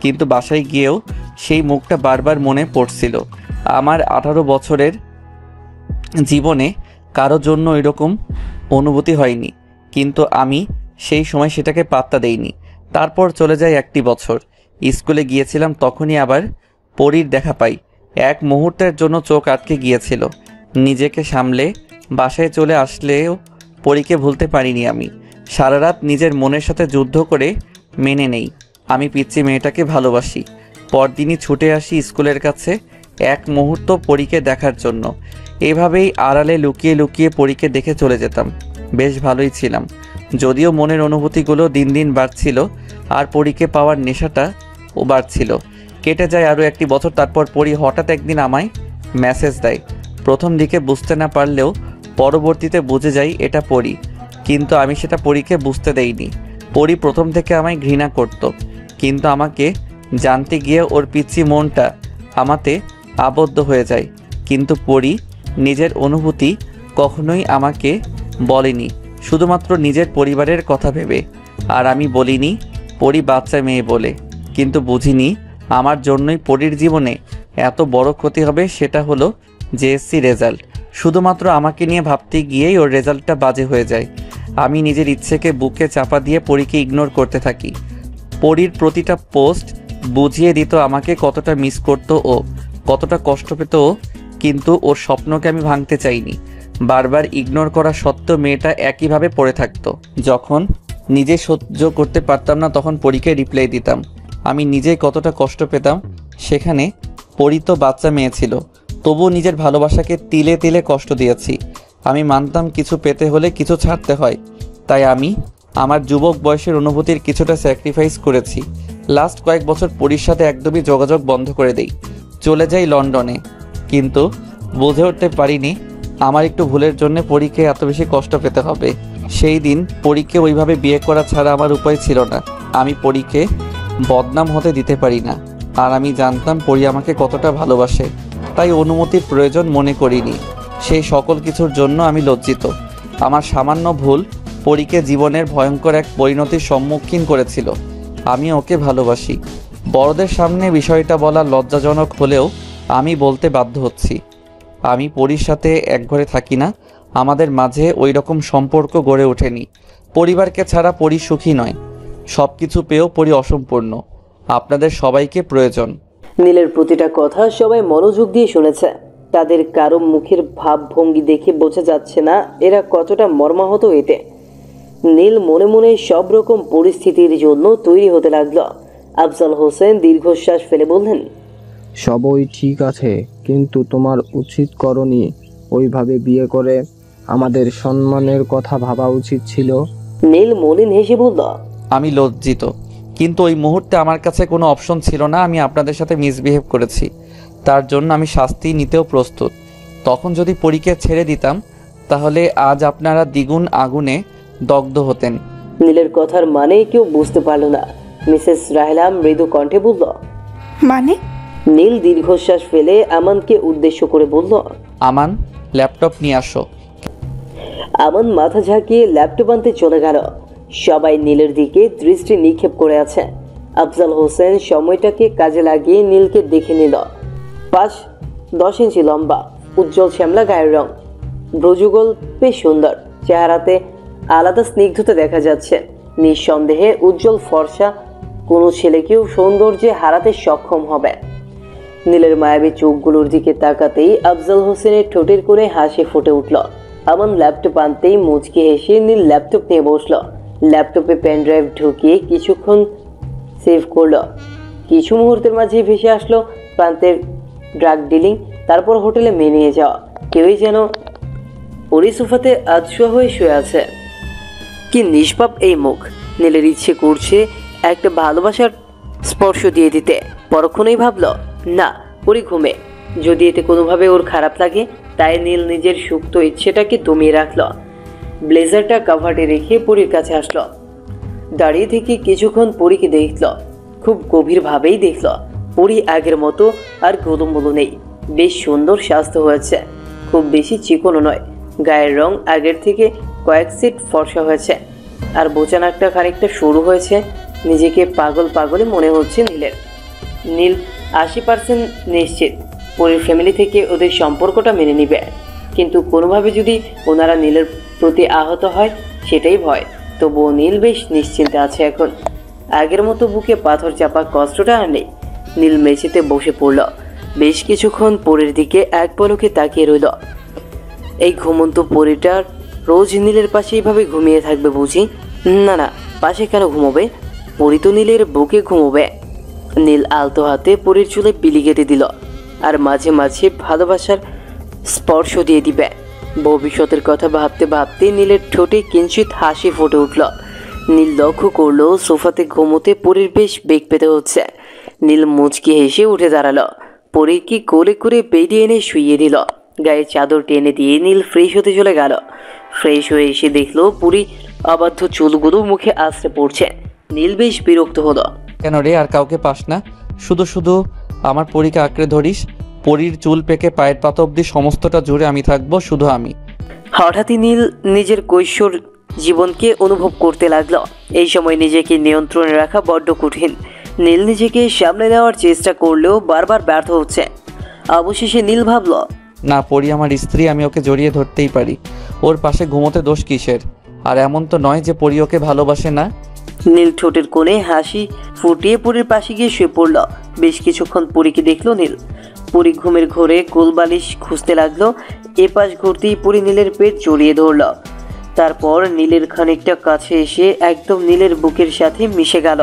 কিন্তু বাসায় গিয়েও সেই মুখটা বারবার মনে পড়ছিল। আমার 18 বছরের জীবনে কারো জন্য এরকম অনুভূতি হয়নি, কিন্তু আমি সেই সময় সেটাকে পাত্তা দেইনি। তারপর চলে যায় 1টি বছর। স্কুলে গিয়েছিলাম, তখনই আবার পরীর দেখা পাই। এক মুহূর্তের জন্য চোখ আটকে গিয়েছিল। নিজেকে সামলে বাসায় চলে আসলেও পরীকে ভুলতে পারিনি আমি। সারা রাত নিজের মনের সাথে যুদ্ধ করে মেনে নেই আমি পিচ্চি মেয়েটাকে ভালোবাসি। পরদিনই ছুটে আসি স্কুলের কাছে এক মুহূর্ত পরীকে দেখার জন্য। এভাবেই আড়ালে লুকিয়ে লুকিয়ে পরীকে দেখে চলে যেতাম। বেশ ভালোই ছিলাম, যদিও মনের অনুভূতিগুলো দিন দিন বাড়ছিল আর পরীকে পাওয়ার নেশাটাও বাড়ছিল। কেটে যায় আরও 1টি বছর। তারপর পরী হঠাৎ একদিন আমায় মেসেজ দেয়। প্রথম দিকে বুঝতে না পারলেও পরবর্তীতে বুঝে যাই এটা পরী, কিন্তু আমি সেটা পরীকে বুঝতে দেইনি। পরী প্রথম থেকে আমায় ঘৃণা করত, কিন্তু আমাকে জানতে গিয়ে ওর পিচ্চি মনটা আমাতে আবদ্ধ হয়ে যায়। কিন্তু পরী নিজের অনুভূতি কখনোই আমাকে বলেনি, শুধুমাত্র নিজের পরিবারের কথা ভেবে। আর আমি বলিনি পরী বাচ্চা মেয়ে বলে, কিন্তু বুঝিনি আমার জন্যই পরীর জীবনে এত বড় ক্ষতি হবে। সেটা হলো জেএসসি রেজাল্ট। শুধুমাত্র আমাকে নিয়ে ভাবতে গিয়েই ওর রেজাল্টটা বাজে হয়ে যায়। আমি নিজের ইচ্ছেকে বুকে চাপা দিয়ে পরীকে ইগনোর করতে থাকি। পরীর প্রতিটা পোস্ট বুঝিয়ে দিত আমাকে কতটা মিস করতো ও, কতটা কষ্ট পেত ও, কিন্তু ওর স্বপ্নকে আমি ভাঙতে চাইনি। বারবার ইগনোর করা সত্ত্বেও মেয়েটা একইভাবে পড়ে থাকতো। যখন নিজে সহ্য করতে পারতাম না তখন পরীকে রিপ্লাই দিতাম। আমি নিজেই কতটা কষ্ট পেতাম। সেখানে পরী তো বাচ্চা মেয়ে ছিল, তবুও নিজের ভালোবাসাকে তিলে তিলে কষ্ট দিয়েছি। আমি মানতাম কিছু পেতে হলে কিছু ছাড়তে হয়, তাই আমি আমার যুবক বয়সের অনুভূতির কিছুটা স্যাক্রিফাইস করেছি। লাস্ট কয়েক বছর পরীর সাথে একদমই যোগাযোগ বন্ধ করে দেই, চলে যাই লন্ডনে। কিন্তু বুঝে উঠতে পারিনি আমার একটু ভুলের জন্য পরীকে এত বেশি কষ্ট পেতে হবে। সেই দিন পরীকে ওইভাবে বিয়ে করা ছাড়া আমার উপায় ছিল না। আমি পরীকে বদনাম হতে দিতে পারি না, আর আমি জানতাম পরী আমাকে কতটা ভালোবাসে, তাই অনুমতির প্রয়োজন মনে করিনি। সেই সকল কিছুর জন্য আমি লজ্জিত। আমার সামান্য ভুল পরীকে জীবনের ভয়ঙ্কর এক পরিণতির সম্মুখীন করেছিল। আমি ওকে ভালোবাসি। বড়দের সামনে বিষয়টা বলা লজ্জাজনক হলেও আমি বলতে বাধ্য হচ্ছি। আমি পরীর সাথে এক ঘরে থাকি না, আমাদের মাঝে ওই রকম সম্পর্ক গড়ে ওঠেনি। পরিবারকে ছাড়া পরী সুখী নয়, সব কিছু পেয়েও পরী অসম্পূর্ণ। আপনাদের সবাইকে প্রয়োজন। নীলের প্রতিটা কথা সবাই মনোযোগ দিয়ে শুনেছে। তাদের কারো মুখের ভাবভঙ্গি দেখে বোঝা যাচ্ছে না এরা কতটা মর্মাহত এতে। নীল মনে মনে সব রকম পরিস্থিতির জন্য তৈরি হতে লাগলো। আফজাল হোসেন দীর্ঘশ্বাস ফেলে বললেন, সবই ঠিক আছে, কিন্তু তোমার উচিত করনি ওইভাবে বিয়ে করে। আমাদের সম্মানের কথা ভাবা উচিত ছিল। নীল মলিন হেসে বলল, আমি লজ্জিত, কিন্তু ওই মুহূর্তে আমার কাছে কোনো অপশন ছিল না। আমি আপনাদের সাথে মিসবিহেভ করেছি, তার জন্য আমি শাস্তি নিতেও প্রস্তুত। তখন যদি পরীকে ছেড়ে দিতাম তাহলে আজ আপনারা দ্বিগুণ আগুনে দগ্ধ হতেন। নীলের কথার মানে কেউ বুঝতে পারল না। মিসেস রাহেলা মৃদু কণ্ঠে বলল, মানে? নীল দীর্ঘশ্বাস ফেলে আমানকে উদ্দেশ্য করে বলল, আমান, ল্যাপটপ নিয়ে আসো। আমান মাথা ঝাঁকিয়ে ল্যাপটপ আনতে চলে গেল। সবাই নীলের দিকে দৃষ্টি নিক্ষেপ করে আছে। আফজাল হোসেন সময়টাকে কাজে লাগিয়ে নীলকে দেখে নিল। 5-10 ইঞ্চি লম্বা, উজ্জ্বল শ্যামলা গায়ের রং, ব্রজুগল বেশ সুন্দর, চেহারাতে আলাদা স্নিগ্ধতা দেখা যাচ্ছে। নিঃসন্দেহে উজ্জ্বল ফর্সা কোনো ছেলেকেও সৌন্দর্যে হারাতে সক্ষম হবে। নীলের মায়াবী চোখগুলোর দিকে তাকাতেই আফজাল হোসেনের ঠোঁটের কোণে হাসি ফুটে উঠল। আমান ল্যাপটপ আনতেই মুচকি হেসে নীল ল্যাপটপ নিয়ে বসল। ল্যাপটপে পেন ড্রাইভ ঢুকিয়ে কিছুক্ষণ সেভ করলো। কিছু মুহূর্তের মাঝেই ভেসে আসলো প্রান্তের ড্রাগ ডিলিং, তারপর হোটেলে মেয়ে নিয়ে যাওয়া। কেউই যেন ওরই সোফাতে আধশোয়া হয়ে শুয়ে আছে। কি নিষ্পাপ এই মুখ, নীলের ইচ্ছে করছে একটা ভালোবাসার স্পর্শ দিয়ে দিতে। পরক্ষণেই ভাবলো না, পরি ঘুমে, যদি এতে কোনোভাবে ওর খারাপ লাগে। তাই নীল নিজের সুপ্ত ইচ্ছেটাকে দমিয়ে রাখলো। ব্লেজারটা কাভার্টে রেখে পরির কাছে আসলো। দাঁড়িয়ে থেকে কিছুক্ষণ পরীকে দেখলো, খুব গভীরভাবেই দেখলো। পরি আগের মতো আর গোলুমোলু নেই, বেশ সুন্দর স্বাস্থ্য হয়েছে, খুব বেশি চিকনও নয়। গায়ের রং আগের থেকে কয়েক সেট ফর্সা হয়েছে, আর বোচানাকটা খানিকটা সরু হয়েছে। নিজেকে পাগল পাগলই মনে হচ্ছে নীলের। নীল 80% নিশ্চিত পরির ফ্যামিলি থেকে ওদের সম্পর্কটা মেনে নিবে, কিন্তু কোনোভাবে যদি ওনারা নীলের প্রতি আহত হয় সেটাই ভয়। তবুও নীল বেশ নিশ্চিন্তে আছে এখন, আগের মতো বুকে পাথর চাপা কষ্টটা আর নেই। নীল মেঝেতে বসে পড়ল, বেশ কিছুক্ষণ পরের দিকে এক পলকে তাকিয়ে রইল। এই ঘুমন্ত পরিটার রোজ নীলের পাশে এইভাবে ঘুমিয়ে থাকবে বুঝি? না না, পাশে কেন ঘুমোবে? পরি তো নীলের বুকে ঘুমোবে। নীল আলতো হাতে পরির চুলে বিলি কেটে দিল, আর মাঝে মাঝে ভালোবাসার স্পর্শ দিয়ে দিবে। ভবিষ্যতের কথা ভাবতে ভাবতে নীলের ঠোঁটে কিঞ্চিত হাসি ফুটে উঠল। নীল লক্ষ্য করলো সোফাতে ঘুমোতে পরির বেশ বেগ পেতে হচ্ছে। নীল মুচকি হেসে উঠে দাঁড়ালো, পরীকে কোলে করে বেরিয়ে এনে শুইয়ে দিল। গায়ে চাদর টেনে দিয়ে নীল ফ্রেশ হতে চলে গেল। ফ্রেশ হয়ে এসে দেখলো পুরী অবাধ্য চুলগুলো মুখে আছড়ে পড়ছে। নীল বেশ বিরক্ত হলো। কেন রে, আর কাউকে পাস না? শুধু শুধু আমার পরীকে আঁকড়ে ধরিস। পরীর চুল পেকে পায়ের পাতা অবধি সমস্তটা জুড়ে আমি থাকবো, শুধু আমি। হঠাৎই নীল নিজের কৈশোর জীবনকে অনুভব করতে লাগলো। এই সময় নিজেকে নিয়ন্ত্রণে রাখা বড্ড কঠিন। নীল নিজেকে সামলে নেওয়ার চেষ্টা করলেও বারবার ব্যর্থ হচ্ছে। অবশেষে নীল ভাবলো, না, পরী আমার স্ত্রী, আমি ওকে জড়িয়ে ধরতেই পারি। ওর পাশে ঘুমোতে দোষ কিসের? আর এমন তো নয় যে পরী ওকে ভালোবাসে না। নীল ঠোঁটের কোণে হাসি ফুটিয়ে পরীর পাশে গিয়ে শুয়ে পড়ল। বেশ কিছুক্ষণ পরীকে দেখলো নীল। পরী ঘুমের ঘোরে কোলবালিশ খুঁজতে লাগলো। এপাশ ঘুরতেই পরী নীলের পেট জড়িয়ে ধরল। তারপর নীলের খানিকটা কাছে এসে একদম নীলের বুকের সাথে মিশে গেল।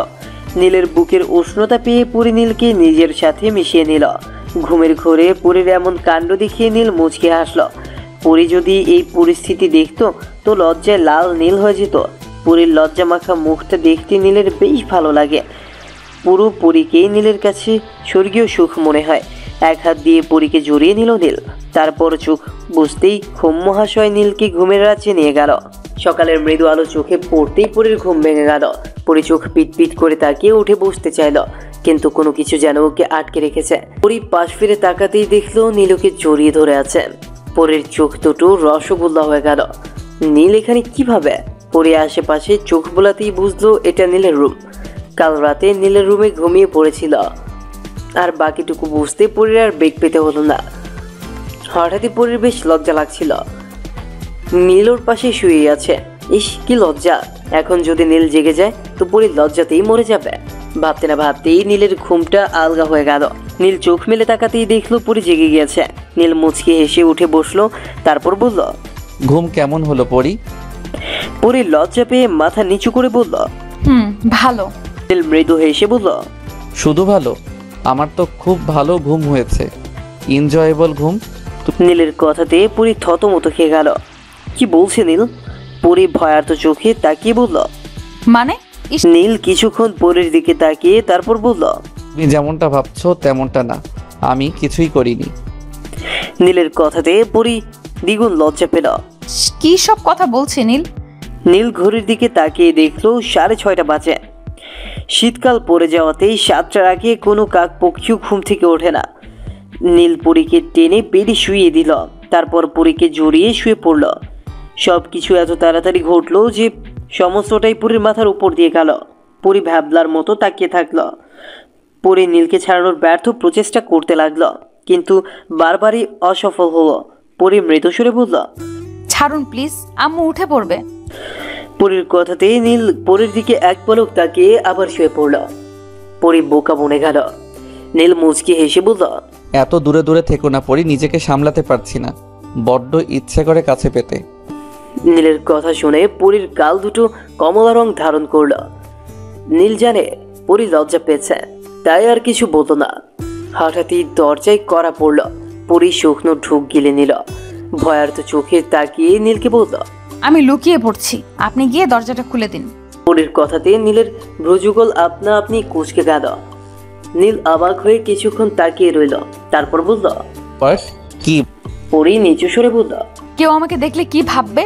নীলের বুকের উষ্ণতা পেয়ে পরী নীলকে নিজের সাথে মিশিয়ে নিল। ঘুমের ঘোরে পরীর এমন কাণ্ড দেখিয়ে নীল মুচকে হাসল। পরী যদি এই পরিস্থিতি দেখতো তো লজ্জায় লাল নীল হয়ে যেত। পরীর লজ্জা মাখা মুখটা দেখতে নীলের বেশ ভালো লাগে। পুরো পরীকেই নীলের কাছে স্বর্গীয় সুখ মনে হয়। এক হাত দিয়ে পরীকে জড়িয়ে নিল নীল। তারপর চোখ বুঝতেই ঘুম মহাশয় নীলকে ঘুমের রাজ্যে নিয়ে গেল। সকালের মৃদু আলো চোখে পড়তেই পরীর ঘুম ভেঙে গেল। পরী চোখ পিট পিট করে তাকিয়ে উঠে বসতে চাইল, কিন্তু কোনো কিছু যেন ওকে আটকে রেখেছে। পরী পাশ ফিরে তাকাতেই দেখলো নীল ওকে জড়িয়ে ধরে আছে। পরীর চোখ দুটো রসগোল্লা হয়ে গেল। নীল এখানে কিভাবে? পরী আশেপাশে চোখ বোলাতেই বুঝলো এটা নীলের রুম। কাল রাতে নীলের রুমে ঘুমিয়ে পড়েছিল। আর বাকিটুকু বুঝতে পরীর আর বেগ পেতে হলো না। হঠাৎই পরীর বেশ লজ্জা লাগছিল। নীল ওর পাশে শুয়ে আছে। ইস, কি লজ্জা! এখন যদি নীল জেগে যায় তো পরীর লজ্জাতেই মরে যাবে। ভাবতে না ভাবতেই নীলের ঘুমটা আলগা হয়ে গেল। নীল চোখ মেলে তাকাতেই দেখলো পরী জেগে গিয়েছে। নীল মুচকি হেসে উঠে বসলো, তারপর বলল, ঘুম কেমন হলো পরী? পরী লজ্জা পেয়ে মাথা নিচু করে বলল, ভালো। নীল মৃদু হেসে বলল, শুধু ভালো? আমার তো খুব ভালো ঘুম হয়েছে, এনজয়েবল ঘুম। নীলের কথাতে পরী থতমত খেয়ে গেল। কি বলছে নীল? পরী ভয়ার্ত চোখে তাকিয়ে বলল, মানে? নীল কিছুক্ষণ পরীর দিকে তাকিয়ে তারপর বলল, তুমি যেমনটা ভাবছো তেমনটা না, আমি কিছুই করিনি। নীলের কথাতে পরী দ্বিগুণ লজ্জা পেল। কি সব কথা বলছে নীল? নীল ঘড়ির দিকে তাকিয়ে দেখলো 6:30 বাজে। শীতকাল পড়ে যাওয়াতেই 7টার আগে কোনো কাক পক্ষীও ঘুম থেকে ওঠে না। নীল পরীকে টেনে বেডে শুইয়ে দিল, তারপর পরীকে জড়িয়ে শুয়ে পড়ল। সব কিছু এত তাড়াতাড়ি ঘটলো যে সমস্তটাই পরীর মাথার উপর দিয়ে গেল। পরী ভ্যাবলার মতো তাকিয়ে থাকলো। পরী নীলকে ছাড়ানোর ব্যর্থ প্রচেষ্টা করতে লাগলো, কিন্তু বারবারই অসফল হলো। পরী মৃদুস্বরে বলল, ছাড়ুন প্লিজ, আম্মু উঠে পড়বে। পরীর কথাতে নীল পরীর দিকে এক পলক তাকিয়ে আবার শুয়ে পড়ল। পরী বোকা বনে গেল। নীল মুচকি হেসে বলল, এত দূরে দূরে থেকো না পরী, নিজেকে সামলাতে পারছি না, বড্ড ইচ্ছে করে কাছে পেতে। নীলের কথা শুনে পরীর গাল দুটো কমলা রং ধারণ করল। নীল জানে পরী লজ্জা পেয়েছে, তাই আর কিছু বলল না। হঠাৎই দরজায় কড়া পড়ল। পরী শুকনো ঢুক গিলে নিল। ভয়ার্ত চোখে তাকিয়ে নীলকে বলল, আমি লুকিয়ে পড়ছি, আপনি গিয়ে দরজাটা খুলে দিন। পরীর কথাতে নীলের ভ্রুযুগল আপনা আপনি কুঁচকে গেল। নীল অবাক হয়ে কিছুক্ষণ তাকিয়ে রইল, তারপর বলল, কি? পরী নিচু সরে বলল, কেউ আমাকে দেখলে কি ভাববে?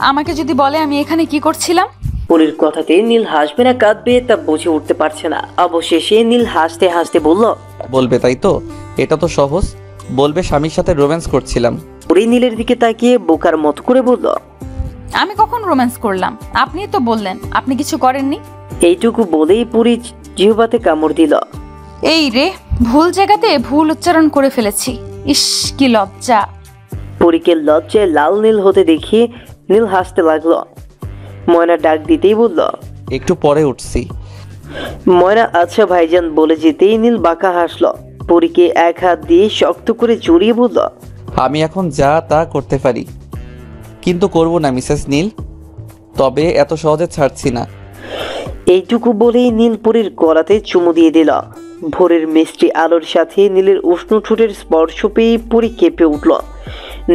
আমাকে যদি বলে আমি এখানে কি করছিলাম? পরীর কথাতে নীল হাসবে না কাঁদবে তা বুঝে উঠতে পারছে না। অবশেষে নীল হাসতে হাসতে বলল, বলবে তাই তো? এটা তো সহজ। বলবে স্বামীর সাথে রোম্যান্স করছিলাম। পরী নীলের দিকে তাকিয়ে বোকার মতো করে বলল, আমি কখন রোম্যান্স করলাম? আপনিই তো বললেন আপনি কিছু করেননি। এইটুকু বলেই পরী জিহ্বাতে কামড় দিল। এই রে, ভুল জায়গাতে ভুল উচ্চারণ করে ফেলেছি। ইস, কি লজ্জা। পরীকে লজ্জায় লাল নীল হতে দেখে নীল হাসতে লাগলো। ময়না ডাক দিতেই বলল, একটু পরে উঠছি। ময়না আচ্ছা ভাইজান বলে যেতেই নীল বাঁকা হাসলো। পরীকে এক হাত দিয়ে শক্ত করে জড়িয়ে বলল, আমি এখন যা তা করতে পারি, কিন্তু করব না মিসেস নীল। তবে এত সহজে ছাড়ছি না। এইটুকু বলেই নীল পরীর গলাতে চুমু দিয়ে দিল। ভোরের মিষ্টি আলোর সাথে নীলের উষ্ণ ঠোঁটের স্পর্শ পেয়ে পরী কেঁপে উঠল।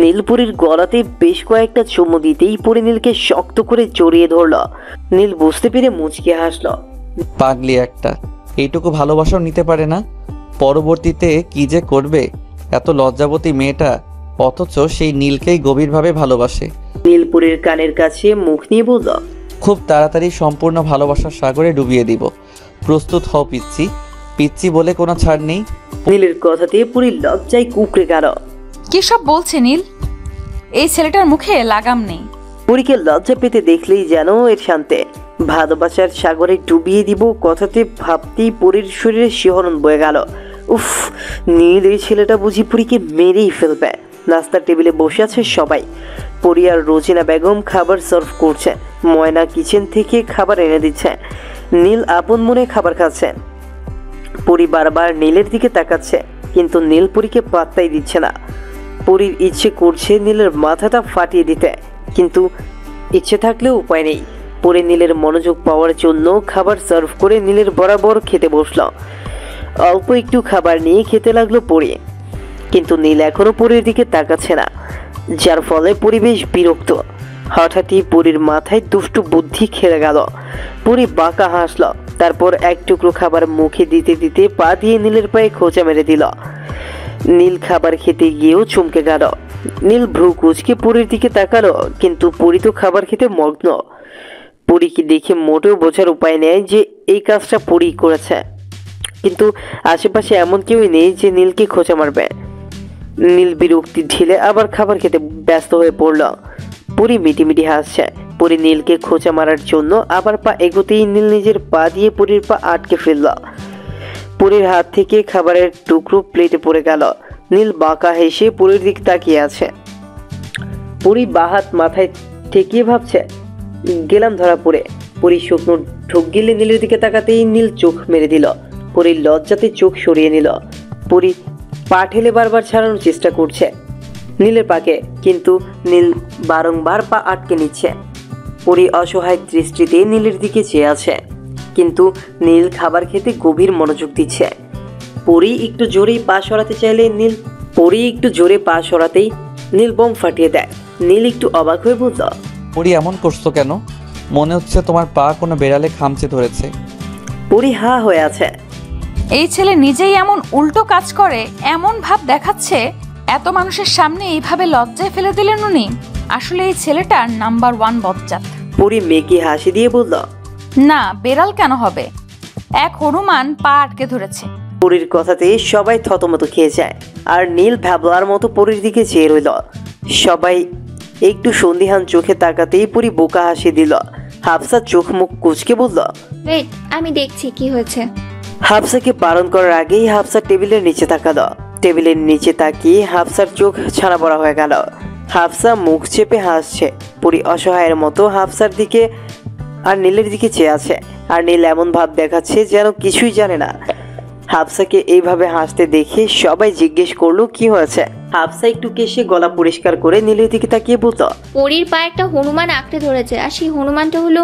নীল পরীর গলাতে বেশ কয়েকটা চুমু দিতেই পরী নীলকে শক্ত করে জড়িয়ে ধরল। নীল বুঝতে পেরে মুচকে হাসল। পাগলি একটা, এইটুকু ভালোবাসাও নিতে পারে না। পরবর্তীতে কি যে করবে এত লজ্জাবতী মেয়েটা, অথচ সেই নীলকেই গভীরভাবে ভালোবাসে। নীল পরীর কানের কাছে মুখ নিয়ে বলল, খুব তাড়াতাড়ি সম্পূর্ণ ভালোবাসার সাগরে ডুবিয়ে দিব। প্রস্তুত হও পিচ্ছি। পিচ্ছি বলে কোনো ছাড় নেই। নীলের কথাতে পরী লজ্জায় কুকড়ে গেল। কি সব বলছে নীল? এই ছেলেটার মুখে লাগাম নেই। পরীকে লজ্জা পেতে দেখলেই যেন এর শান্তে। ভালোবাসার সাগরে ডুবিয়ে দিব কথাতে ভাবতেই পরীর শরীরে শিহরণ বয়ে গেল। উফ, নীল এই ছেলেটা বুঝি পরীকে মেরেই ফেলবে। নাস্তার টেবিলে বসে আছে সবাই। পরী আর রোজিনা বেগম খাবার সার্ভ করছে। ময়না কিচেন থেকে খাবার এনে দিচ্ছে। নীল আপন মনে খাবার খাচ্ছে। পরী বারবার নীলের দিকে তাকাচ্ছে, কিন্তু নীল পরীকে পাত্তাই দিচ্ছে না। পরীর ইচ্ছে করছে নীলের মাথাটা ফাটিয়ে দিতে, কিন্তু ইচ্ছে থাকলেও উপায় নেই। পরী নীলের মনোযোগ পাওয়ার জন্য খাবার সার্ভ করে নীলের বরাবর খেতে বসল। অল্প একটু খাবার নিয়ে খেতে লাগলো পরী, কিন্তু নীল এখনো পরীর দিকে তাকাচ্ছে না, যার ফলে পরিবেশ বিরক্ত। হঠাৎই পরীর মাথায় দুষ্টু বুদ্ধি খেলে গেল। পরী বাঁকা হাসল, তারপর এক টুকরো খাবার মুখে দিতে দিতে পা দিয়ে নীলের পায়ে খোঁচা মেরে দিল। নীল খাবার খেতে গিয়েও চমকে গেল। নীল ভ্রু কুঁচকে পরীর দিকে তাকালো, কিন্তু পরী তো খাবার খেতে মগ্ন। পরীকে দেখে মোটেও বোঝার উপায় নেই যে এই কাজটা পরী করেছে, কিন্তু আশেপাশে এমন কেউই নেই যে নীলকে খোঁচা মারবে। নীল বিরক্তি ঢিলে আবার খাবার খেতে ব্যস্ত হয়ে পড়ল। পরী মিটিমিটি হাসছে। পরী নীলকে খোঁচা মারার জন্য আবার পা এগোতেই নীল নিজের পা দিয়ে পরীর পা আটকে ফেলল। পরীর হাত থেকে খাবারের টুকরো প্লেটে পড়ে গেল। নীল বাঁকা হেসে পরীর দিকে তাকিয়ে আছে। পরী বাহাত মাথায় ঠেকিয়ে ভাবছে, গেলাম ধরা পড়ে। পরী শুকনো ঢোক গিলে নীলের দিকে তাকাতেই নীল চোখ মেরে দিল। পরীর লজ্জাতে চোখ সরিয়ে নিল। পরী পা ঠেলে বারবার ছাড়ানোর চেষ্টা করছে নীলের পাকে, কিন্তু নীল বারংবার পা আটকে নিচ্ছে। পরী অসহায় দৃষ্টিতে নীলের দিকে চেয়ে আছে, কিন্তু নীল খাবার খেতে গভীর মনোযোগ দিচ্ছে। পরী একটু জোরেই পা সরাতে চাইলে একটু জোরে পা সরাতেই নীল বোম ফাটিয়ে দেয়। নীল একটু অবাক হয়ে বলল, পরি এমন করছো কেন? মনে হচ্ছে তোমার পা কোনো বেড়ালে খামচে ধরেছে। পরী হা হয়ে আছে। এই ছেলে নিজেই এমন উল্টো কাজ করে, এমন ভাব দেখাচ্ছে, এত মানুষের সামনে এইভাবে লজ্জায় ফেলে দিলেন উনি। আসলে এই ছেলেটার নাম্বার 1 বজ্জাত। পরী মেকি হাসি দিয়ে বলল, না, বেড়াল কেন হবে, এক হনুমান পা আটকে ধরেছে। পরীর কথাতে সবাই থতমত খেয়ে যায়, আর নীল ভ্যাবলার মতো পরীর দিকে চেয়ে রইল। সবাই একটু সন্দিহান চোখে তাকাতেই পরী বোকা হাসি দিল। হাফসা চোখ মুখ কুঁচকে বলল, ওয়েট, আমি দেখছি কি হয়েছে। হাফসাকে বারণ করার আগেই হাফসা টেবিলের নিচে তাকালো। টেবিলের নিচে তাকিয়ে হাফসার চোখ ছানা পড়া হয়ে গেল। হাফসা মুখ চেপে হাসছে। পরী অসহায়ের মতো হাফসার দিকে আর নীলের দিকে চেয়ে আছে, আর নীল এমন ভাব দেখাচ্ছে যেন কিছুই জানে না। হাফসাকে এইভাবে হাসতে দেখে সবাই জিজ্ঞেস করলো কি হয়েছে। হাফসা একটু কেশে গলা পরিষ্কার করে নীলের দিকে তাকিয়ে বলতো, পরীর পায়ে একটা হনুমান আঁকড়ে ধরেছে, আর সেই হনুমানটা হলো।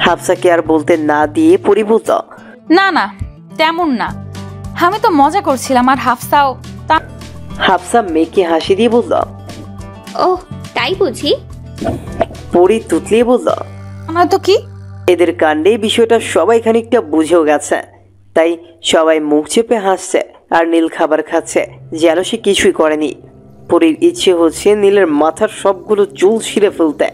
হাফসাকে আর বলতে না দিয়ে পরী বলতো, না না, তেমন না, আমি তো মজা করছিলাম। আর হাফসাও হাফসা মেয়েকে হাসি দিয়ে বলল, ওহ, তাই বুঝি। পরী তুতলিয়ে বলল, না তো কি, এদের কাণ্ডে বিষয়টা সবাই খানিকটা বুঝেও গেছে, তাই সবাই মুখ চেপে হাসছে আর নীল খাবার খাচ্ছে যেন সে কিছুই করেনি। পরীর ইচ্ছে হচ্ছে নীলের মাথার সবগুলো চুল ছিঁড়ে ফেলতে।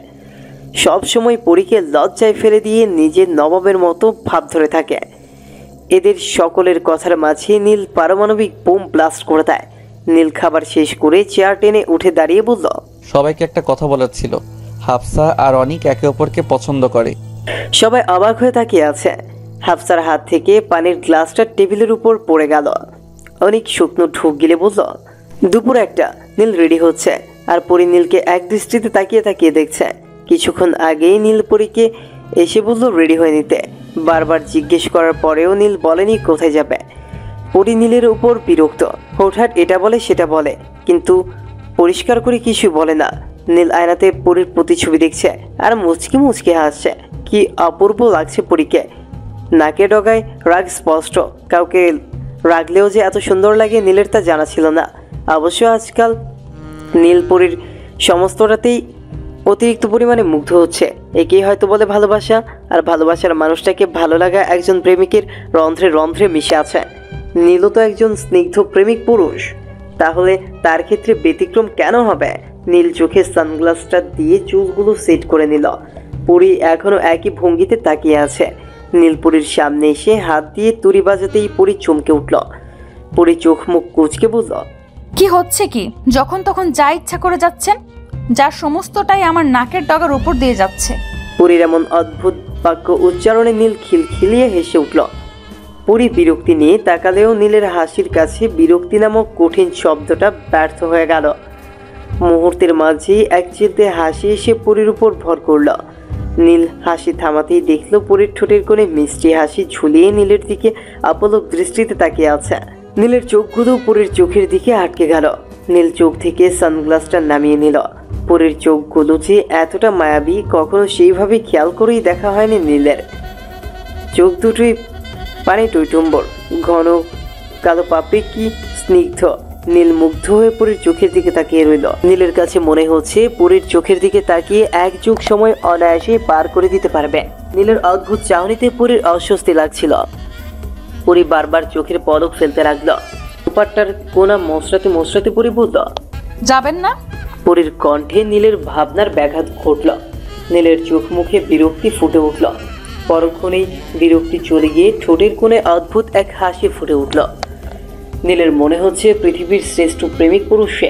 সবসময় পরীকে লজ্জায় ফেলে দিয়ে নিজের নবাবের মতো ভাব ধরে থাকে। এদের সকলের কথার মাঝে নীল পারমাণবিক বোম ব্লাস্ট করে দেয়। নীল খাবার শেষ করে চেয়ার টেনে উঠে দাঁড়িয়ে বলল, সবাইকে একটা কথা বলার ছিল। হাফসা আর অনিক একে অপরকে পছন্দ করে। সবাই অবাক হয়ে তাকিয়ে আছে। হাফসার হাত থেকে পানির গ্লাসটা টেবিলের উপর পড়ে গেল। অনেক শুকনো ঢুক গিলে বলল, দুপুর একটা। নীল রেডি হচ্ছে আর পরি নীলকে এক দৃষ্টিতে তাকিয়ে তাকিয়ে দেখছে। কিছুক্ষণ আগেই নীল পরীকে এসে বলল রেডি হয়ে নিতে। বারবার জিজ্ঞেস করার পরেও নীল বলেনি কোথায় যাবে। পরি নীলের উপর বিরক্ত, হঠাৎ এটা বলে সেটা বলে, কিন্তু পরিষ্কার করে কিছু বলে না। নীল আয়নাতে পরীর প্রতিছবি দেখছে আর মুচকি মুচকি হাসছে। কি অপূর্ব লাগছে পরীকে। নাকে ডগায় রাগ স্পষ্ট। কাউকে রাগলেও যে এত সুন্দর লাগে নীলের তা জানা ছিল না। অবশ্য আজকাল নীল পরীর সমস্তটাতেই অতিরিক্ত পরিমাণে মুগ্ধ হচ্ছে। একেই হয়তো বলে ভালোবাসা, আর ভালোবাসার মানুষটাকে ভালো লাগা একজন প্রেমিকের রন্ধ্রে রন্ধ্রে মিশে আছে। নীলও তো একজন স্নিগ্ধ প্রেমিক পুরুষ, তাহলে তার ক্ষেত্রে ব্যতিক্রম কেন হবে? নীল চোখে সানগ্লাসটা দিয়ে চুলগুলো সেট করে নিল। পরি এখনো একই ভঙ্গিতে তাকিয়ে আছে। নীলপুরীর সামনে এসে হাত দিয়ে তুড়ি বাজাতেই পরি চমকে উঠল। পরি চোখ মুখ কুঁচকে বলল, কি হচ্ছে কি? যখন তখন যা ইচ্ছা করে যাচ্ছেন, যার সমস্তটাই আমার নাকের ডগার উপর দিয়ে যাচ্ছে। পরির এমন অদ্ভুত বাক্য উচ্চারণে নীল খিলখিলিয়ে হেসে উঠল। পরি বিরক্তি নিয়ে তাকালেও নীলের হাসির কাছে বিরক্তি নামক কঠিন শব্দটা ব্যর্থ হয়ে গেল। মুহূর্তের মাঝেই এক চিলতে হাসি এসে পরির উপর ভর করল। নীল হাসি থামাতেই দেখল পরির ঠোঁটের কোণে মিষ্টি হাসি ঝুলিয়ে নীলের দিকে আপলক দৃষ্টিতে তাকিয়ে আছে। নীলের চোখগুলো পরির চোখের দিকে আটকে গেল। নীল চোখ থেকে সানগ্লাসটা নামিয়ে নিল। পরির চোখগুলো যে এতটা মায়াবী কখনো সেইভাবে খেয়াল করেই দেখা হয়নি নীলের। চোখ দুটোই পানি টইটুম্বর, ঘন কালো পাপড়ি কি স্নিগ্ধ। নীল মুগ্ধ হয়ে পরীর চোখের দিকে তাকিয়ে রইল। নীলের কাছে মনে হচ্ছে পরীর চোখের দিকে তাকিয়ে এক যুগ সময় অনায়াসে পার করে দিতে পারবে। নীলের অদ্ভুত চাহনিতে পরীর অস্বস্তি লাগছিল। পরী বারবার চোখের পলক ফেলতে লাগলো। দুপাট্টার কোনা মশরাতে মশরাতে পরী বলল, যাবেন না? পরীর কণ্ঠে নীলের ভাবনার ব্যাঘাত ঘটল। নীলের চোখ মুখে বিরক্তি ফুটে উঠল। পরক্ষণেই বিরক্তি চলে গিয়ে ঠোঁটের কোণে অদ্ভুত এক হাসি ফুটে উঠল। নীলের মনে হচ্ছে পৃথিবীর শ্রেষ্ঠ প্রেমিক পুরুষে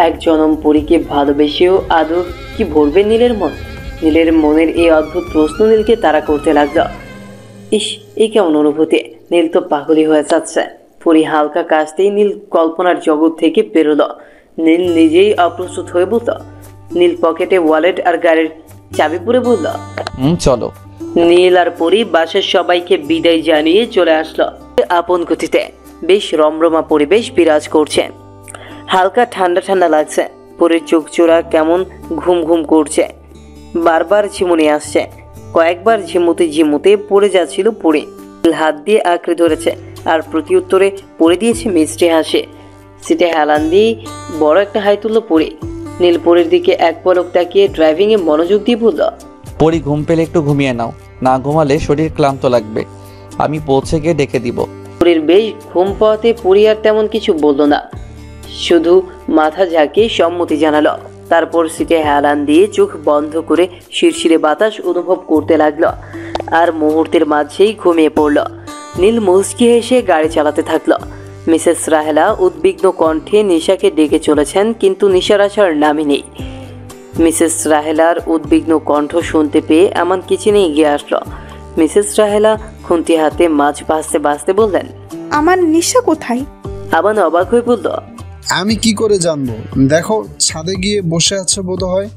এক জনম পরীকে ভালোবেসেও আদৌ কি ভরবে নীলের মন? নীলের মনের এই অদ্ভুত প্রশ্ন নীলকে তাড়া করতে লাগলো। ইস, এই কেমন অনুভূতি! নীল তো পাগলি হয়ে যাচ্ছে। পরী হালকা কাশতেই নীল কল্পনার জগৎ থেকে বেরোলো। নীল নিজেই অপ্রস্তুত হয়ে বলল। নীল পকেটে ওয়ালেট আর গাড়ির চাবি পুরে বলল, চলো। নীল আর পরী বাসার সবাইকে বিদায় জানিয়ে চলে আসলো। আপন গতিতে বেশ রমরমা পরিবেশ বিরাজ করছে। হালকা ঠান্ডা ঠান্ডা লাগছে। পরীর চোখ চোরা কেমন ঘুম ঘুম করছে। বারবার ঝিমুনি আসছে। কয়েকবার ঝিমুতে ঝিমুতে পড়ে যাচ্ছিল পরী। হাত দিয়ে আঁকড়ে ধরেছে আর প্রতি উত্তরে পড়ে দিয়েছে মিষ্টি হাসি। সিটে হেলান দিয়ে বড় একটা হাই তুলল পরী। নীল পরীর দিকে এক পলক তাকিয়ে ড্রাইভিংয়ে মনোযোগ দিয়ে বলল, পরি ঘুম পেলে একটু ঘুমিয়ে নাও, না ঘুমালে শরীর ক্লান্ত লাগবে। আমি পৌঁছে গিয়ে ডেকে দিব। পরীর বেশ ঘুম পাওয়াতে পরী আর তেমন কিছু বলল না, শুধু মাথা ঝাঁকিয়ে সম্মতি জানালো। তারপর সিটে হেলান দিয়ে চোখ বন্ধ করে শিরশিরে বাতাস অনুভব করতে লাগলো আর মুহূর্তের মাঝেই ঘুমিয়ে পড়ল। নীল মুচকি হেসে গাড়ি চালাতে থাকলো। মিসেস রাহেলা উদ্বিগ্ন কণ্ঠে নিশাকে ডেকে চলেছেন, কিন্তু নিশার আসার নামই নেই। মিসেস রাহেলার উদ্বিগ্ন কণ্ঠ শুনতে পেয়ে আমান কিচেনে এগিয়ে আসলো। মিসেস রাহেলা খুন্তি হাতে মাছ ভাজতে ভাজতে বললেন, আমার নিশা কোথায়? আমান অবাক হয়ে বলল, আমি কি করে জানবো? দেখো, ছাদে গিয়ে বসে আছে বোধহয়।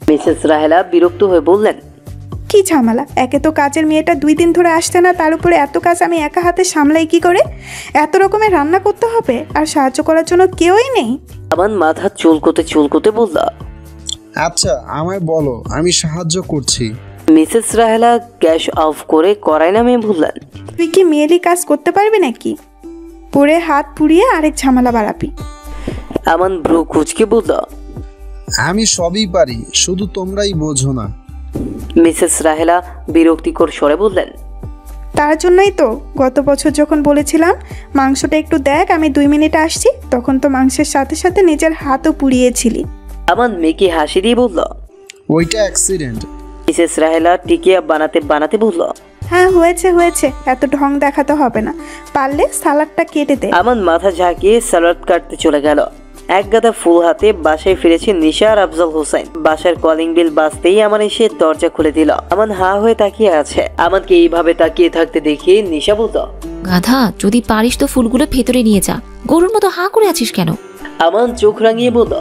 মিসেস রাহেলা বিরক্ত হয়ে বললেন, কি ঝামেলা? একে তো কাজের মেয়েটা 2 দিন ধরে আসছে না, তার উপরে এত কাজ আমি একা হাতে সামলাই কি করে? এত রকমের রান্না করতে হবে আর সাহায্য করার জন্য কেউই নেই। আমান মাথা চুলকোতে চুলকোতে বলল, আচ্ছা, আমায় বলো, আমি সাহায্য করছি। মিসেস রাহেলা গ্যাস অফ করে কড়াই নামিয়ে বললেন, তুই কি মেয়েলি কাজ করতে পারবি নাকি? পরে হাত পুড়িয়ে আরেক ঝামেলা বাড়াবি। আমান ভ্রু কুচকে বলল, আমি সবই পারি, শুধু তোমরাই বোঝো না। মিসেস রাহেলা বিরক্তিকর স্বরে বললেন, তার জন্যই তো গত বছর যখন বলেছিলাম মাংসটা একটু দেখ, আমি 2 মিনিট আসছি, তখন তো মাংসের সাথে সাথে নিজের হাতও পুড়িয়েছিলি। আমান মেকি হাসি দিয়ে বলল, ওইটা অ্যাক্সিডেন্ট। মিসেস রাহেলা টিকিয়া বানাতে বানাতে বলল, হ্যাঁ হয়েছে হয়েছে, এত ঢং দেখাতে হবে না, পারলে সালাডটা কেটে দে। আমান মাথা ঝাঁকিয়ে সালাদ কাটতে চলে গেল। এক গাদা ফুল হাতে বাসায় ফিরেছে নিশা আর আফজাল হোসেন। বাসার কলিং বেল বাজতেই আমান এসে দরজা খুলে দিল। আমান হা হয়ে তাকিয়ে আছে। আমানকে এইভাবে তাকিয়ে থাকতে দেখে নিশা বলল, গাধা, যদি পারিস তো ফুলগুলো ভেতরে নিয়ে যা, গরুর মতো হাঁ করে আছিস কেন? আমান চোখ রাঙিয়ে বলল,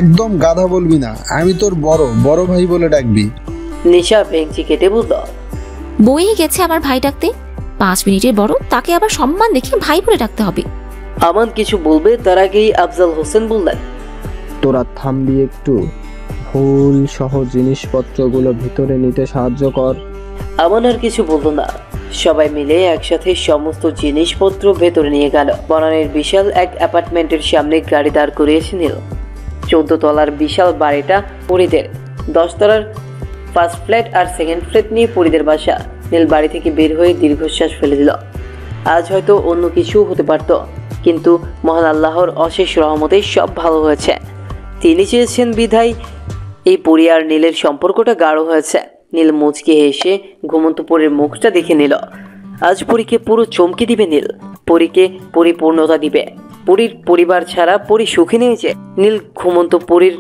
একদম গাধা বলবি না, আমি তোর বড় ভাই বলে ডাকবি। নিশা ভেঙচি কেটে বলল, বইয়ে গেছে আমার ভাই ডাকতে, 5 মিনিটের বড়, তাকে আবার সম্মান দেখে ভাই বলে ডাকতে হবে। আমান কিছু বলবে তার আগেই আফজাল হোসেন বললেন, তোরা থামবি একটু, ফুল সহ জিনিসপত্রগুলো ভিতরে নিতে সাহায্য কর। আমান আর কিছু বলল না। সবাই মিলে একসাথে সমস্ত জিনিসপত্র ভেতরে নিয়ে গেল। বনানের বিশাল এক অ্যাপার্টমেন্টের সামনে গাড়ি দাঁড় করিয়েছে নীল। 14 তলার বিশাল বাড়িটা পরিদের। 10 তলার ফার্স্ট ফ্ল্যাট আর সেকেন্ড ফ্ল্যাট নিয়ে পরিদের বাসা। নীল বাড়ি থেকে বের হয়ে দীর্ঘশ্বাস ফেলে দিল। আজ হয়তো অন্য কিছু হতে পারত, কিন্তু মহান আল্লাহর অশেষ রহমতে সব ভালো হয়েছে। তিনি চেয়েছেন বিধায় এই পরি আর নীলের সম্পর্কটা গাঢ় হয়েছে। নীল মুচকি হেসে ঘুমন্তপুরের মুখটা দেখে নিল। আজ পরীকে পুরো চমকে দিবে নীল, পরীকে পরিপূর্ণতা দিবে। পরীর পরিবার ছাড়া পরী সুখী নেই যে। নীল ঘুমন্তপুরীর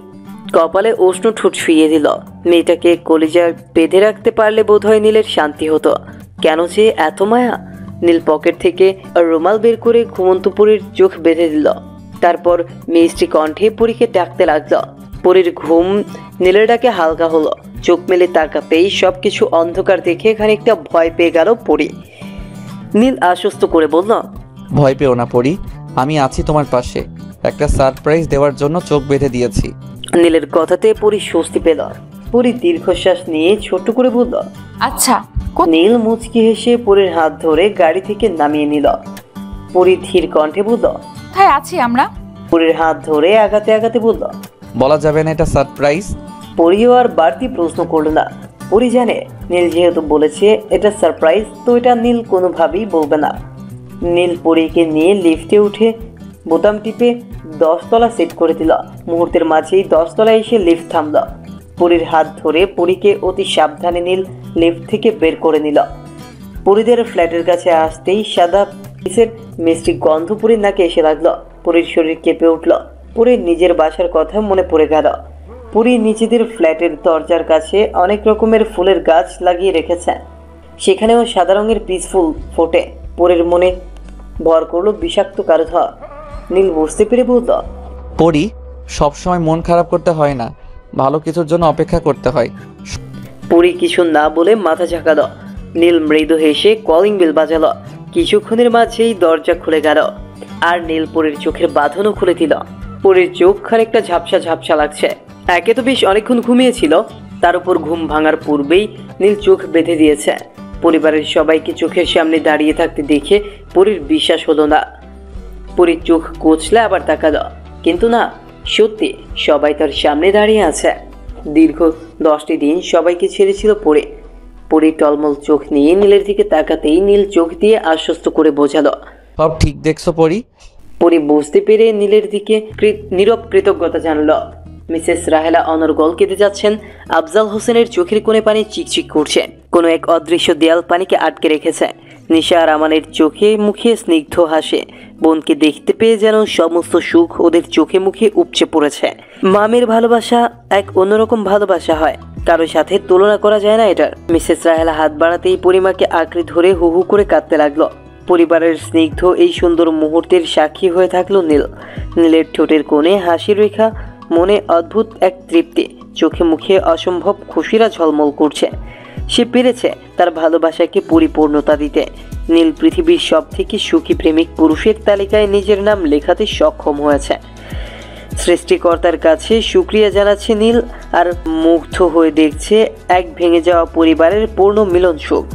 কপালে উষ্ণ ঠোঁট ছুঁয়ে দিল। মেয়েটাকে কলিজায় বেঁধে রাখতে পারলে বোধহয় নীলের শান্তি হতো। কেন যে এত মায়া? নীল পকেট থেকে রুমাল বের করে ঘুমন্তপুরীর চোখ বেঁধে দিল। তারপর মিষ্টি কণ্ঠে পরীকে ডাকতে লাগলো। পরীর ঘুম নীলের ডাকে হালকা হলো। চোখ মেলে তাকাতেই সবকিছু অন্ধকার দেখে খানিকটা ভয় পেয়ে গেল পরী। নীল আশ্বস্ত করে বলল, ভয় পেও না পরি, আমি আছি তোমার পাশে। একটা সারপ্রাইজ দেওয়ার জন্য চোখ বেঁধে দিয়েছি। নীলের কথাতে পরী স্বস্তি পেল। পরী দীর্ঘশ্বাস নিয়ে ছোট্ট করে বলল, আচ্ছা। নীল মুচকি হেসে পরীর হাত ধরে গাড়ি থেকে নামিয়ে নিল। পরী ধীর কণ্ঠে বলল, কোথায় আছি আমরা? পরীর হাত ধরে আগাতে আগাতে বলল, বলা যাবে না এটা সারপ্রাইজ। পরীও আর বাড়তি প্রশ্ন করল না। পরী জানে নীল যেহেতু বলেছে এটা সারপ্রাইজ, তো এটা নীল কোনোভাবেই বলবে না। নীল পরীকে নিয়ে লিফটে উঠে বোতাম টিপে 10 তলা সেট করে দিল। মুহূর্তের মাঝেই 10 তলায় এসে লিফট থামল। পরীর হাত ধরে পরীকে অতি সাবধানে নীল লিফট থেকে বের করে নিল। পরীদের ফ্ল্যাটের কাছে আসতেই সাদা পিসের মিষ্টি গন্ধ পরীর নাকে এসে লাগলো। পরীর শরীর কেঁপে উঠল। পরীর নিজের বাসার কথা মনে পড়ে গেল। পরী নিজেদের ফ্ল্যাটের দরজার কাছে অনেক রকমের ফুলের গাছ লাগিয়ে রেখেছে, সেখানেও সাদা রঙের পিস ফুল ফোটে। পরীর মনে ভর করলো বিষাক্ত কারো ধর। নীল বুঝতে পেরে বলল, পরি, সবসময় মন খারাপ করতে হয় না, ভালো কিছুর জন্য অপেক্ষা করতে হয়। পরী কিছু না বলে মাথা ঝাঁকালো। নীল মৃদু হেসে কলিং বেল বাজালো। কিছুক্ষণের মাঝেই দরজা খুলে গেল আর নীল পরীর চোখের বাঁধনও খুলে দিল। পরীর চোখ খানিকটা ঝাপসা ঝাপসা লাগছে। একে তো বেশ অনেকক্ষণ ঘুমিয়েছিল, তার উপর ঘুম ভাঙার পূর্বেই নীল চোখ বেঁধে দিয়েছে। পরিবারের সবাইকে চোখের সামনে দাঁড়িয়ে থাকতে দেখে পরীর বিশ্বাস হলো না। পরীর চোখ কচলে আবার তাকালো, কিন্তু না, সত্যি সবাই তার সামনে দাঁড়িয়ে আছে। দীর্ঘ 10টি দিন সবাইকে ছেড়েছিল পরী। পরী টলমল চোখ নিয়ে নীলের দিকে তাকাতেই নীল চোখ দিয়ে আশ্বস্ত করে বোঝালো, সব ঠিক দেখছো পরি? পরী বুঝতে পেরে নীলের দিকে নীরব কৃতজ্ঞতা জানালো। মিসেস রাহেলা অনর্গল কেঁদে যাচ্ছেন। আফজাল হোসেনের চোখের কোণে পানি চিকচিক করছে। কোনো এক অদৃশ্য দেয়াল পানিকে আটকে রেখেছে। নিশা আর আমানের চোখে মুখে স্নিগ্ধ হাসে। বোনকে দেখতে পেয়ে যেন সমস্ত সুখ ওদের চোখে মুখে উপচে পড়েছে। মামের ভালোবাসা এক অন্যরকম ভালোবাসা হয়, কারোর সাথে তুলনা করা যায় না এটার। মিসেস রাহেলা হাত বাড়াতেই পরিমাকে আঁকড়ে ধরে হু হু করে কাঁদতে লাগলো। পরিবারের স্নিগ্ধ এই সুন্দর মুহূর্তের সাক্ষী হয়ে থাকলো নীল। নীলের ঠোঁটের কোণে হাসির রেখা, মনে অদ্ভুত এক তৃপ্তি, চোখে মুখে অসম্ভব খুশিরা ঝলমল করছে। সে পেরেছে তার ভালোবাসাকে পরিপূর্ণতা দিতে। নীল পৃথিবীর সব থেকে সুখী প্রেমিক পুরুষের তালিকায় নিজের নাম লেখাতে সক্ষম হয়েছে। সৃষ্টিকর্তার কাছে শুকরিয়া জানাচ্ছে নীল, আর মুগ্ধ হয়ে দেখছে এক ভেঙে যাওয়া পরিবারের পূর্ণ মিলন সুখ।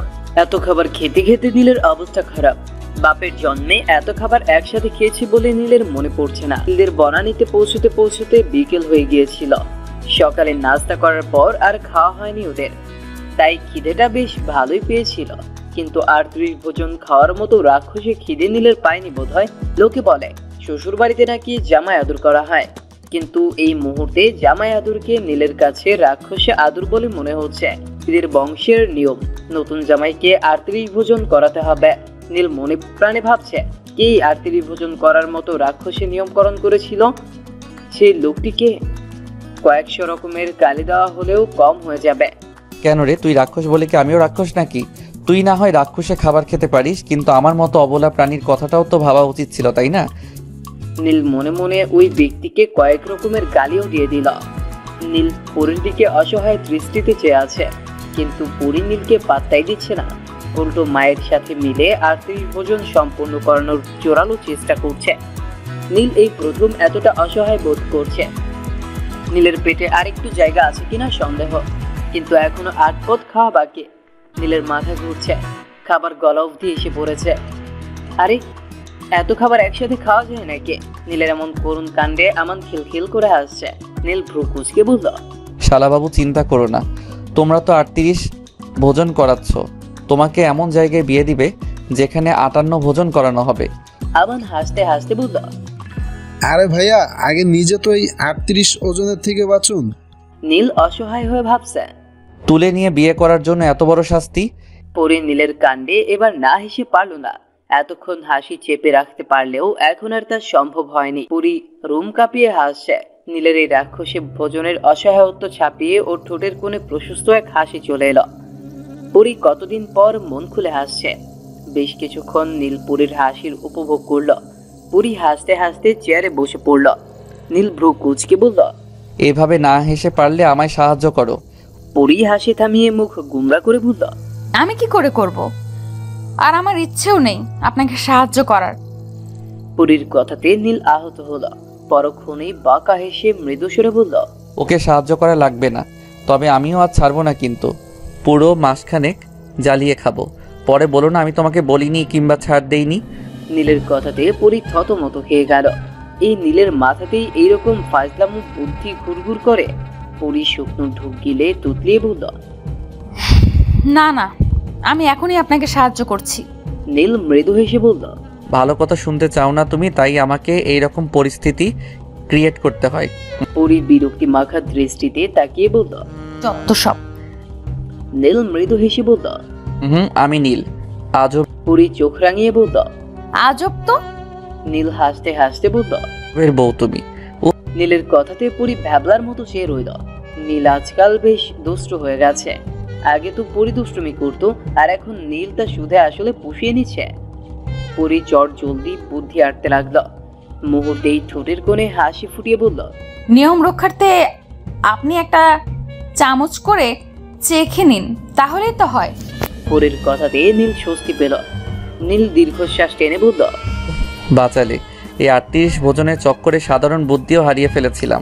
এত খাবার খেতে খেতে নীলের অবস্থা খারাপ। বাপের জন্মে এত খাবার একসাথে খেয়েছি বলে নীলের মনে পড়ছে না। নীলের বনানীতে পৌঁছতে পৌঁছতে বিকেল হয়ে গিয়েছিল। সকালে নাস্তা করার পর আর খাওয়া হয়নি ওদের। তাই খিদেটা বেশ ভালোই পেয়েছিল, কিন্তু আর 30 ভোজন খাওয়ার মতো রাক্ষসে খিদে নীলের পায়নি বোধহয়। লোকে বলে শ্বশুর বাড়িতে নাকি জামাই আদর করা হয়, কিন্তু এই মুহূর্তে জামাই আদরকে নীলের কাছে রাক্ষসে আদর বলে মনে হচ্ছে। এদের বংশের নিয়ম, নতুন জামাইকে 38 ভোজন করাতে হবে। নীল মনে প্রাণে ভাবছে কে 38 ভোজন করার মতো রাক্ষসে নিয়মকরণ করেছিল। সেই লোকটিকে কয়েকশো রকমের গালি দেওয়া হলেও কম হয়ে যাবে। কেন রে, তুই রাক্ষস বলে কি আমিও রাক্ষস নাকি? তুই না হয় রাক্ষসে খাবার খেতে পারিস, কিন্তু আমার মতো অবলা প্রাণীর কথাটাও তো ভাবা উচিত ছিল, তাই না? নীল মনে মনে ওই ব্যক্তিকে কয়েক রকমের গালিও দিয়ে দিল। নীল পরীর দিকে অসহায় দৃষ্টিতে চেয়ে আছে, কিন্তু পরী নীলকে পাত্তাই দিচ্ছে না। উল্টো মায়ের সাথে মিলে 38 ভোজন সম্পূর্ণ করানোর জোরালো চেষ্টা করছে। নীল এই প্রথম এতটা অসহায় বোধ করছে। নীলের পেটে আরেকটু জায়গা আছে কিনা সন্দেহ, কিন্তু এখনো 8 পদ খাওয়া বাকি। নীলের মাথা ঘুরছে, খাবার গলা অবধি এসে পড়েছে। আরে এত খাবার একসাথে খাওয়া যায় নাকি? নীলের এমন করুণ কাণ্ডে আমান খিলখিল করে হাসছে। নীল ভ্রু কুঁচকে বলল, শালাবাবু চিন্তা করো না, তোমরা তো 38 ভোজন করাচ্ছ, তোমাকে এমন জায়গায় বিয়ে দিবে যেখানে 58 ভোজন করানো হবে। আমান হাসতে হাসতে বলল, আরে ভাইয়া, আগে নিজে তো এই 38 ওজনের থেকে বাঁচুন। নীল অসহায় হয়ে ভাবছে। তুলে নিয়ে বিয়ে করার জন্য এত বড় শাস্তি? পরে নীলের কাণ্ডে এবার না হেসে পারল না। এতক্ষণ হাসি চেপে রাখতে পারলেও এখন আর তা সম্ভব হয়নি। পুরি রুম কাঁপিয়ে হাসছে। নীলের এই রাক্ষসে ভোজনের অসহায়ত্ব ছাপিয়ে ওর ঠোঁটের কোণে প্রশস্ত এক হাসি চলে এলো। পুরি কতদিন পর মন খুলে হাসছে। বেশ কিছুক্ষণ নীল পুরীর হাসির উপভোগ করল। পুরি হাসতে হাসতে চেয়ারে বসে পড়ল। নীল ভ্রু কুঁচকে বলল, এভাবে না হেসে পারলে আমায় সাহায্য করো। পুরি হাসি থামিয়ে মুখ গুমরা করে বলল, আমি কি করে করব? আর আমার ইচ্ছেও নেই আপনাকে সাহায্য করার। পুরীর কথাতে নীল আহত হলো। পরক্ষণেই বাঁকা হেসে মৃদু সুরে বলল, ওকে সাহায্য করা লাগবে না, তবে আমিও আজ ছাড়বো না, কিন্তু পুরো মাসখানেক জ্বালিয়ে খাবো। পরে বলো না আমি তোমাকে বলিনি কিংবা ছাড় দেইনি। নীলের কথাতে পুরী থতমত খেয়ে গেল। এই নীলের মাথাতেই এইরকম ফাজলাম বুদ্ধি ঘুরঘুর করে। পুরী শুকনো ঢুক গিলে তুতলিয়ে বলল, না না, আমি এখনই আপনাকে সাহায্য করছি। নীল মৃদু হেসে বলল, ভালো কথা শুনতে চাও না তুমি, তাই আমাকে এইরকম পরিস্থিতি ক্রিয়েট করতে হয়। পুরী বিরক্তি মাখা দৃষ্টিতে তাকিয়ে বলল, যত সব। নীল মৃদু হেসে বলল, আমি নীল। আজব পুরী চোখ রাঙিয়ে বলল, আজব তো। নীল হাসতে হাসতে বলল, এর বউ তুমি। নীলের কথাতে পুরী ভ্যাবলার মতো সে রইল। নীল আজকাল বেশ দুষ্ট হয়ে গেছে। আগে তো পুরী দুষ্টুমি করতো, আর এখন নীল তা সুদে আসলে পুষিয়ে নিচ্ছে। পুরী চট জলদি বুদ্ধি আটতে লাগলো। মুহূর্তেই ঠোঁটের কোণে হাসি ফুটিয়ে বলল, নিয়ম রক্ষার্থে আপনি একটা চামচ করে চেখে নিন, তাহলেই তো হয়। পুরীর কথাতে নীল স্বস্তি পেল। নীল দীর্ঘশ্বাস টেনে বলল, বাঁচালে। এই 38 ভোজনের চক্করে সাধারণ বুদ্ধিও হারিয়ে ফেলেছিলাম।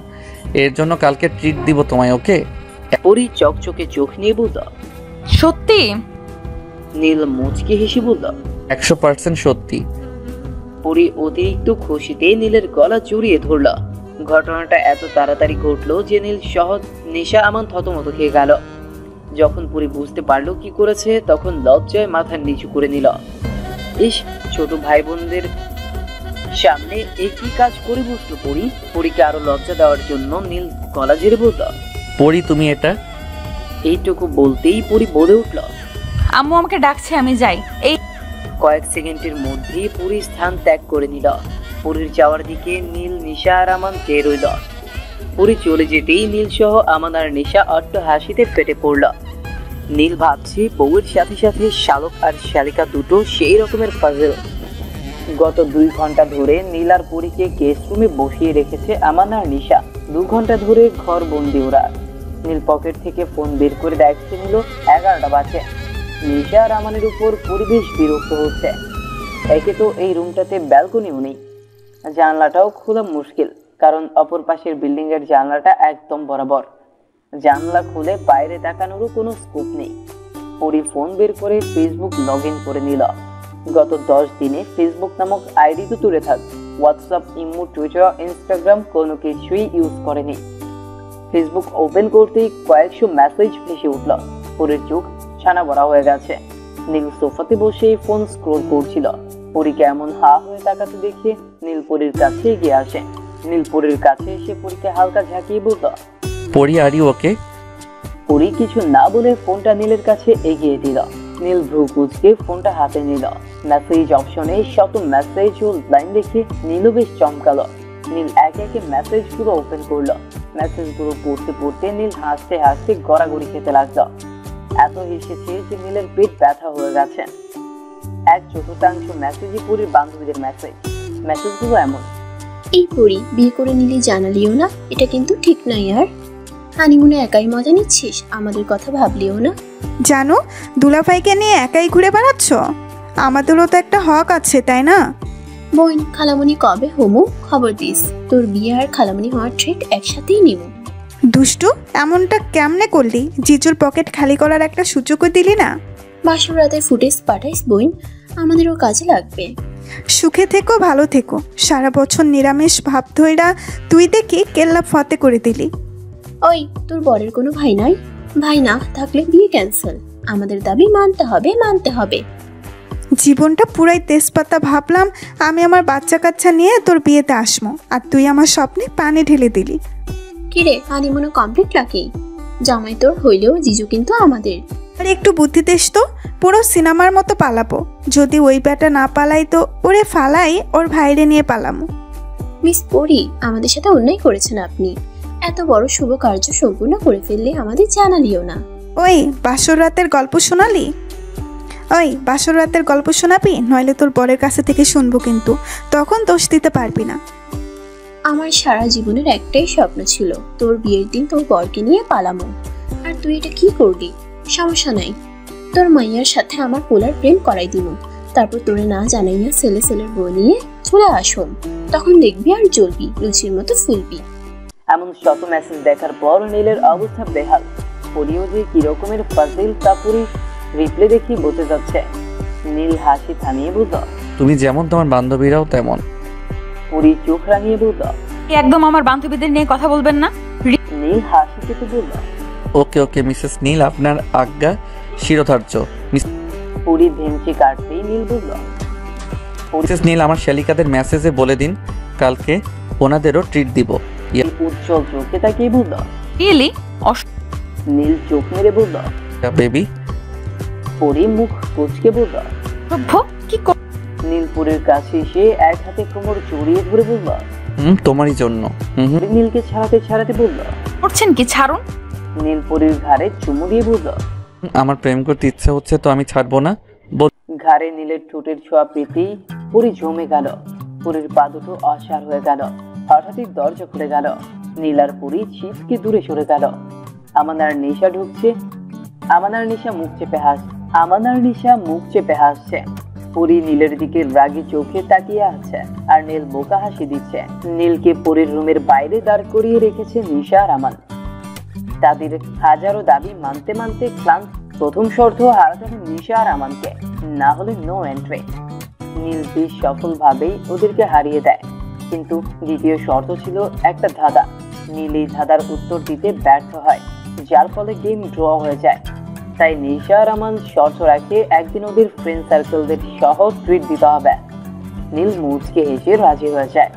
এর জন্য কালকে ট্রিট দিব তোমায়, ওকে? পুরী চকচকে চোখ নিয়ে বলল, সত্যি? নীল মুচকি হেসে বলল, 100% সত্যি। পুরী অতিরিক্ত খুশিতে নীলের গলা জড়িয়ে ধরল। ঘটনাটা এত তাড়াতাড়ি ঘটলো যে নীল সহজ নেশা আমান থতমত খেয়ে গেল। যখন পুরী বুঝতে পারলো কি করেছে, তখন লজ্জায় মাথা নিচু করে নিল। ইস, ছোট ভাই বোনদের সামনে একই কাজ করে বসলো পুরী। পুরীকে আরো লজ্জা দেওয়ার জন্য নীল গলা ঝেড়ে বলল, পড়ি তুমি এটা। এইটুকু বলতেই পুরী বলে উঠল, আম্মু আমাকে ডাকছে, আমি যাই। এই কয়েক সেকেন্ডের মধ্যেই পুরী স্থান ত্যাগ করে নিল। পুরীর যাওয়ার দিকে নীল, নিশা আর আমান চেয়ে রইল। পুরী চলে যেতেই নীল সহ আমান আর নিশা অট্ট হাসিতে ফেটে পড়ল। নীল ভাবছে বউয়ের সাথে সাথে শালক আর শালিকা দুটো সেই রকমের পাজেল। গত 2 ঘন্টা ধরে নীল আর পুরীকে গেস্ট রুমে বসিয়ে রেখেছে আমান আর নিশা। 2 ঘন্টা ধরে ঘর বন্দি ওরা। নীল পকেট থেকে ফোন বের করে দেখতে নিল 11টা বাজে। নিশা আর আমানের উপর পরিবেশ বিরক্ত হচ্ছে। একে তো এই রুমটাতে ব্যালকনিও নেই, জানলাটাও খোলা মুশকিল, কারণ অপর পাশের বিল্ডিং এর জানলাটা একদম বরাবর। জানলা খুলে বাইরে তাকানোরও কোনো স্কোপ নেই। পুরি ফোন বের করে ফেসবুক লগ ইন করে নিল। গত 10 দিনে ফেসবুক নামক আইডি তো দূরে থাক, হোয়াটসঅ্যাপ, ইমো, টুইটার, ইনস্টাগ্রাম কোনো কিছুই ইউজ করেনি। ফেসবুক ওপেন করতেই কয়েকশো মেসেজ ভেসে উঠল। পরীর চোখ ছানা ভরা হয়ে গেছে। নীল সোফাতে বসে ফোন স্ক্রোল করছিল। পরীকে এমন হা হয়ে তাকাতে দেখে নীল পরীর কাছে এগিয়ে আসে। নীল পরীর কাছে এসে পরীকে হালকা ঝাঁকিয়ে বলল, পরি আর ইউ ওকে? পরী কিছু না বলে ফোনটা নীলের কাছে এগিয়ে দিল। নীল ভ্রু কুঁচকে ফোনটা হাতে নিল। মেসেজ অপশনে শত মেসেজ ও লাইন দেখে নীলও বেশ চমকালো। নীল একে একে মেসেজগুলো ওপেন করলো। মেসেজগুলো পড়তে পড়তে নীল হাসতে হাসতে গড়াগড়ি খেতে লাগলো। এত হেসেছে যে নীলের পেট ব্যথা হয়ে গেছে। 1/4 মেসেজই পরীর বান্ধবীদের মেসেজ। মেসেজগুলো এমন, এই পরি বিয়ে করে নিলে জানালিও না, এটা কিন্তু ঠিক নয়। আর হানিমুনে একাই মজা নিচ্ছিস, আমাদের কথা ভাবলিও না। জানো, দুলাভাইকে নিয়ে একাই ঘুরে বেড়াচ্ছ? আমাদেরও তো একটা হক আছে, তাই না? বোন, খালামণি কবে হমু খবর দিস। তোর বিয়ে আর খালামণি হওয়ার ট্রিট একসাথেই নিব। দুষ্টু, এমনটা কেমনে করলি? জিজুর পকেট খালি করার একটা সুযোগও দিলি না। বাসর রাতের ফুটেজ পাঠাইস বোন, আমাদেরও কাজে লাগবে। সুখে থেকো, ভালো থেকো। সারা বছর নিরামিষ ভাব ধইরা তুই দেখি কেল্লা ফতে করে দিলি। ওই, তোর বরের কোনো ভাই নাই? ভাই না থাকলে বিয়ে ক্যান্সেল। আমাদের দাবি মানতে হবে, মানতে হবে। জীবনটা পুরাই তেজপাতা ভাবলাম আমি আমার বাচ্চা কাচ্চা নিয়ে তোর বিয়েতে আসমো, আর তুই আমার স্বপ্নে পানি ঢেলে দিলি। কিরে, হানিমুনে কমপ্লিট রাখি? জামাই তোর হইলেও জিজু কিন্তু আমাদের। আর একটু বুদ্ধি দিস তো, পুরো সিনেমার মতো পালাবো। যদি ওই ব্যাটা না পালাই তো ওরে ফালাই ওর ভাইরে নিয়ে পালামো। মিস পরি, আমাদের সাথে অন্যায় করেছেন আপনি। এত বড় শুভ কার্য সম্পূর্ণ করে ফেললে আমাদের জানালিও না। ওই বাসর রাতের গল্প শোনালি? ওই বাসর রাতের গল্প শোনাবি, নইলে তোর বরের কাছে থেকে শুনবো, কিন্তু তখন দোষ দিতে পারবি না। আমার সারা জীবনের একটাই স্বপ্ন ছিল, তোর বিয়ের দিন তোর বরকে নিয়ে পালামো। আর তুই এটা কি করবি? সমস্যা নাই, তোর মাইয়ার সাথে আমার পোলার প্রেম করাই দিব। তারপর তোরে না জানাইয়া ছেলের বউ নিয়ে চলে আসুম। তখন দেখবি আর জ্বলবি, লুচির মতো ফুলবি। এমন শত মেসেজ দেখার পর নীলের অবস্থা বেহাল। পরিও যে কি রকমের ফাজিল তা পরি রিপ্লে দেখি বলতে যাচ্ছে। নীল হাসি থামিয়ে বলল, তুমি যেমন তোমার বান্ধবীরাও তেমন। পরি চোখ রাঙিয়ে বলল, একদম আমার বান্ধবীদের নিয়ে কথা বলবেন না। নীল হাসি চেপে বলল, ওকে ওকে মিসেস নীল, আপনার শিরোধার্য। পরি ভেঙচি কাটতেই নীল বলল, মিসেস নীল, আমার শালিকাদের মেসেজে বলে দিন কালকে ওনাদেরও ট্রিট দিব। উজ্জ্বল চোখে তাকিয়ে বলল, রিয়েলি? নীল চোখ মেরে বলল, বেবি। পরি মুখ কুঁচকে বলল, কি নীল পরির কাছে এসে এক হাতে কোমর জড়িয়ে ধরে বলল, তোমারই জন্য। নীলকে ছাড়াতে বলল, করছেন কি? ছাড়ুন। নীল পরির ঘাড়ে চুমু দিয়ে বলল, আমার প্রেম করতে ইচ্ছে হচ্ছে তো আমি ছাড়বো না। ঘাড়ে নীলের ঠোঁটের ছোঁয়া পেতেই পরি জমে গেল। পরির পা দুটো অসাড় হয়ে গেল। হঠাৎই দরজা খুলে গেল। নীল আর পরি ছিটকে দূরে সরে গেল। আমানার নিশা ঢুকছে। আমানার নিশা মুখ চেপে হাসছে। পরি নীলের দিকে রাগী চোখে তাকিয়ে আছে, আর নীল বোকা হাসি দিচ্ছে। নীলকে পরির রুমের বাইরে দাঁড় করিয়ে রেখেছে নিশা আর আমান। তাদের হাজারো দাবি মানতে মানতে ক্লান্ত। প্রথম শর্ত হারাতে হবে নিশা আর আমানকে, না হলে নো এন্ট্রি। নীল বেশ সফলভাবেই ওদেরকে হারিয়ে দেয়, কিন্তু দ্বিতীয় শর্ত ছিল একটা ধাঁধা। নীল এই ধাঁধার উত্তর দিতে ব্যর্থ হয়, যার ফলে গেম ড্র হয়ে যায়। তাই নিশা আর আমান শর্ত রাখে একদিন ওদের ফ্রেন্ড সার্কেলদের সহ ট্রিট দিতে হবে। নীল মুচকে হেসে রাজি হয়ে যায়।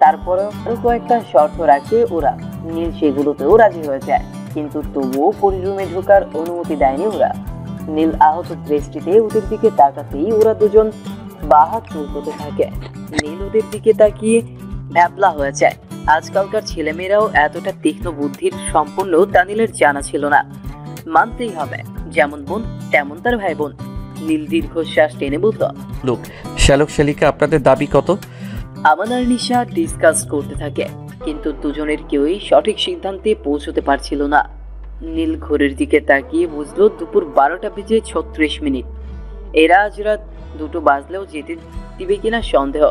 তারপরেও কয়েকটা শর্ত রাখে ওরা। নীল সেগুলোতেও রাজি হয়ে যায়, কিন্তু তবুও পরি রুমে ঢোকার অনুমতি দেয়নি ওরা। নীল আহত দৃষ্টিতে ওদের দিকে তাকাতেই ওরা দুজন বাহাত চুলকোতে থাকে। নীল ওদের দিকে তাকিয়ে ভ্যাবলা হয়ে যায়। আজকালকার ছেলেমেয়েরাও এতটা তীক্ষ্ণ বুদ্ধির সম্পূর্ণ তা নীলের জানা ছিল না। মানতেই হবে, যেমন বোন তেমন তার ভাই বোন। নীল দীর্ঘশ্বাস টেনে বলল, লোক শ্যালক শালিকা, আপনাদের দাবি কত? আমান আর নিশা ডিসকাস করতে থাকে, কিন্তু দুজনের কেউই সঠিক সিদ্ধান্তে পৌঁছতে পারছিল না। নীল ঘড়ির দিকে তাকিয়ে বুঝলো দুপুর 12:36। এরা আজ রাত 2 বাজলেও যেতে দিবে কিনা সন্দেহ।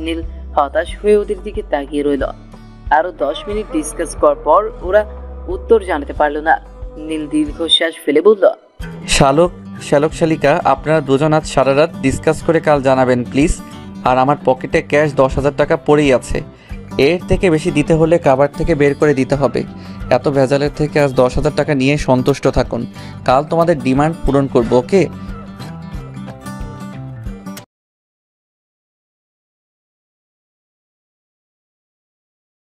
নীল হতাশ হয়ে ওদের দিকে তাকিয়ে রইল। আরো 10 মিনিট ডিসকাস করার পর ওরা উত্তর জানাতে পারলো না। নীল দীর্ঘশ্বাস ফেলে বলল, শ্যালক শালিকা, আপনারা দুজন আজ সারা রাত ডিসকাস করে কাল জানাবেন প্লিজ। আর আমার পকেটে ক্যাশ 10,000 টাকা পড়েই আছে। এর থেকে বেশি দিতে হলে কাবার থেকে বের করে দিতে হবে। এত ভেজালের থেকে আজ 10,000 টাকা নিয়ে সন্তুষ্ট থাকুন। কাল তোমাদের ডিমান্ড পূরণ করবো, ওকে?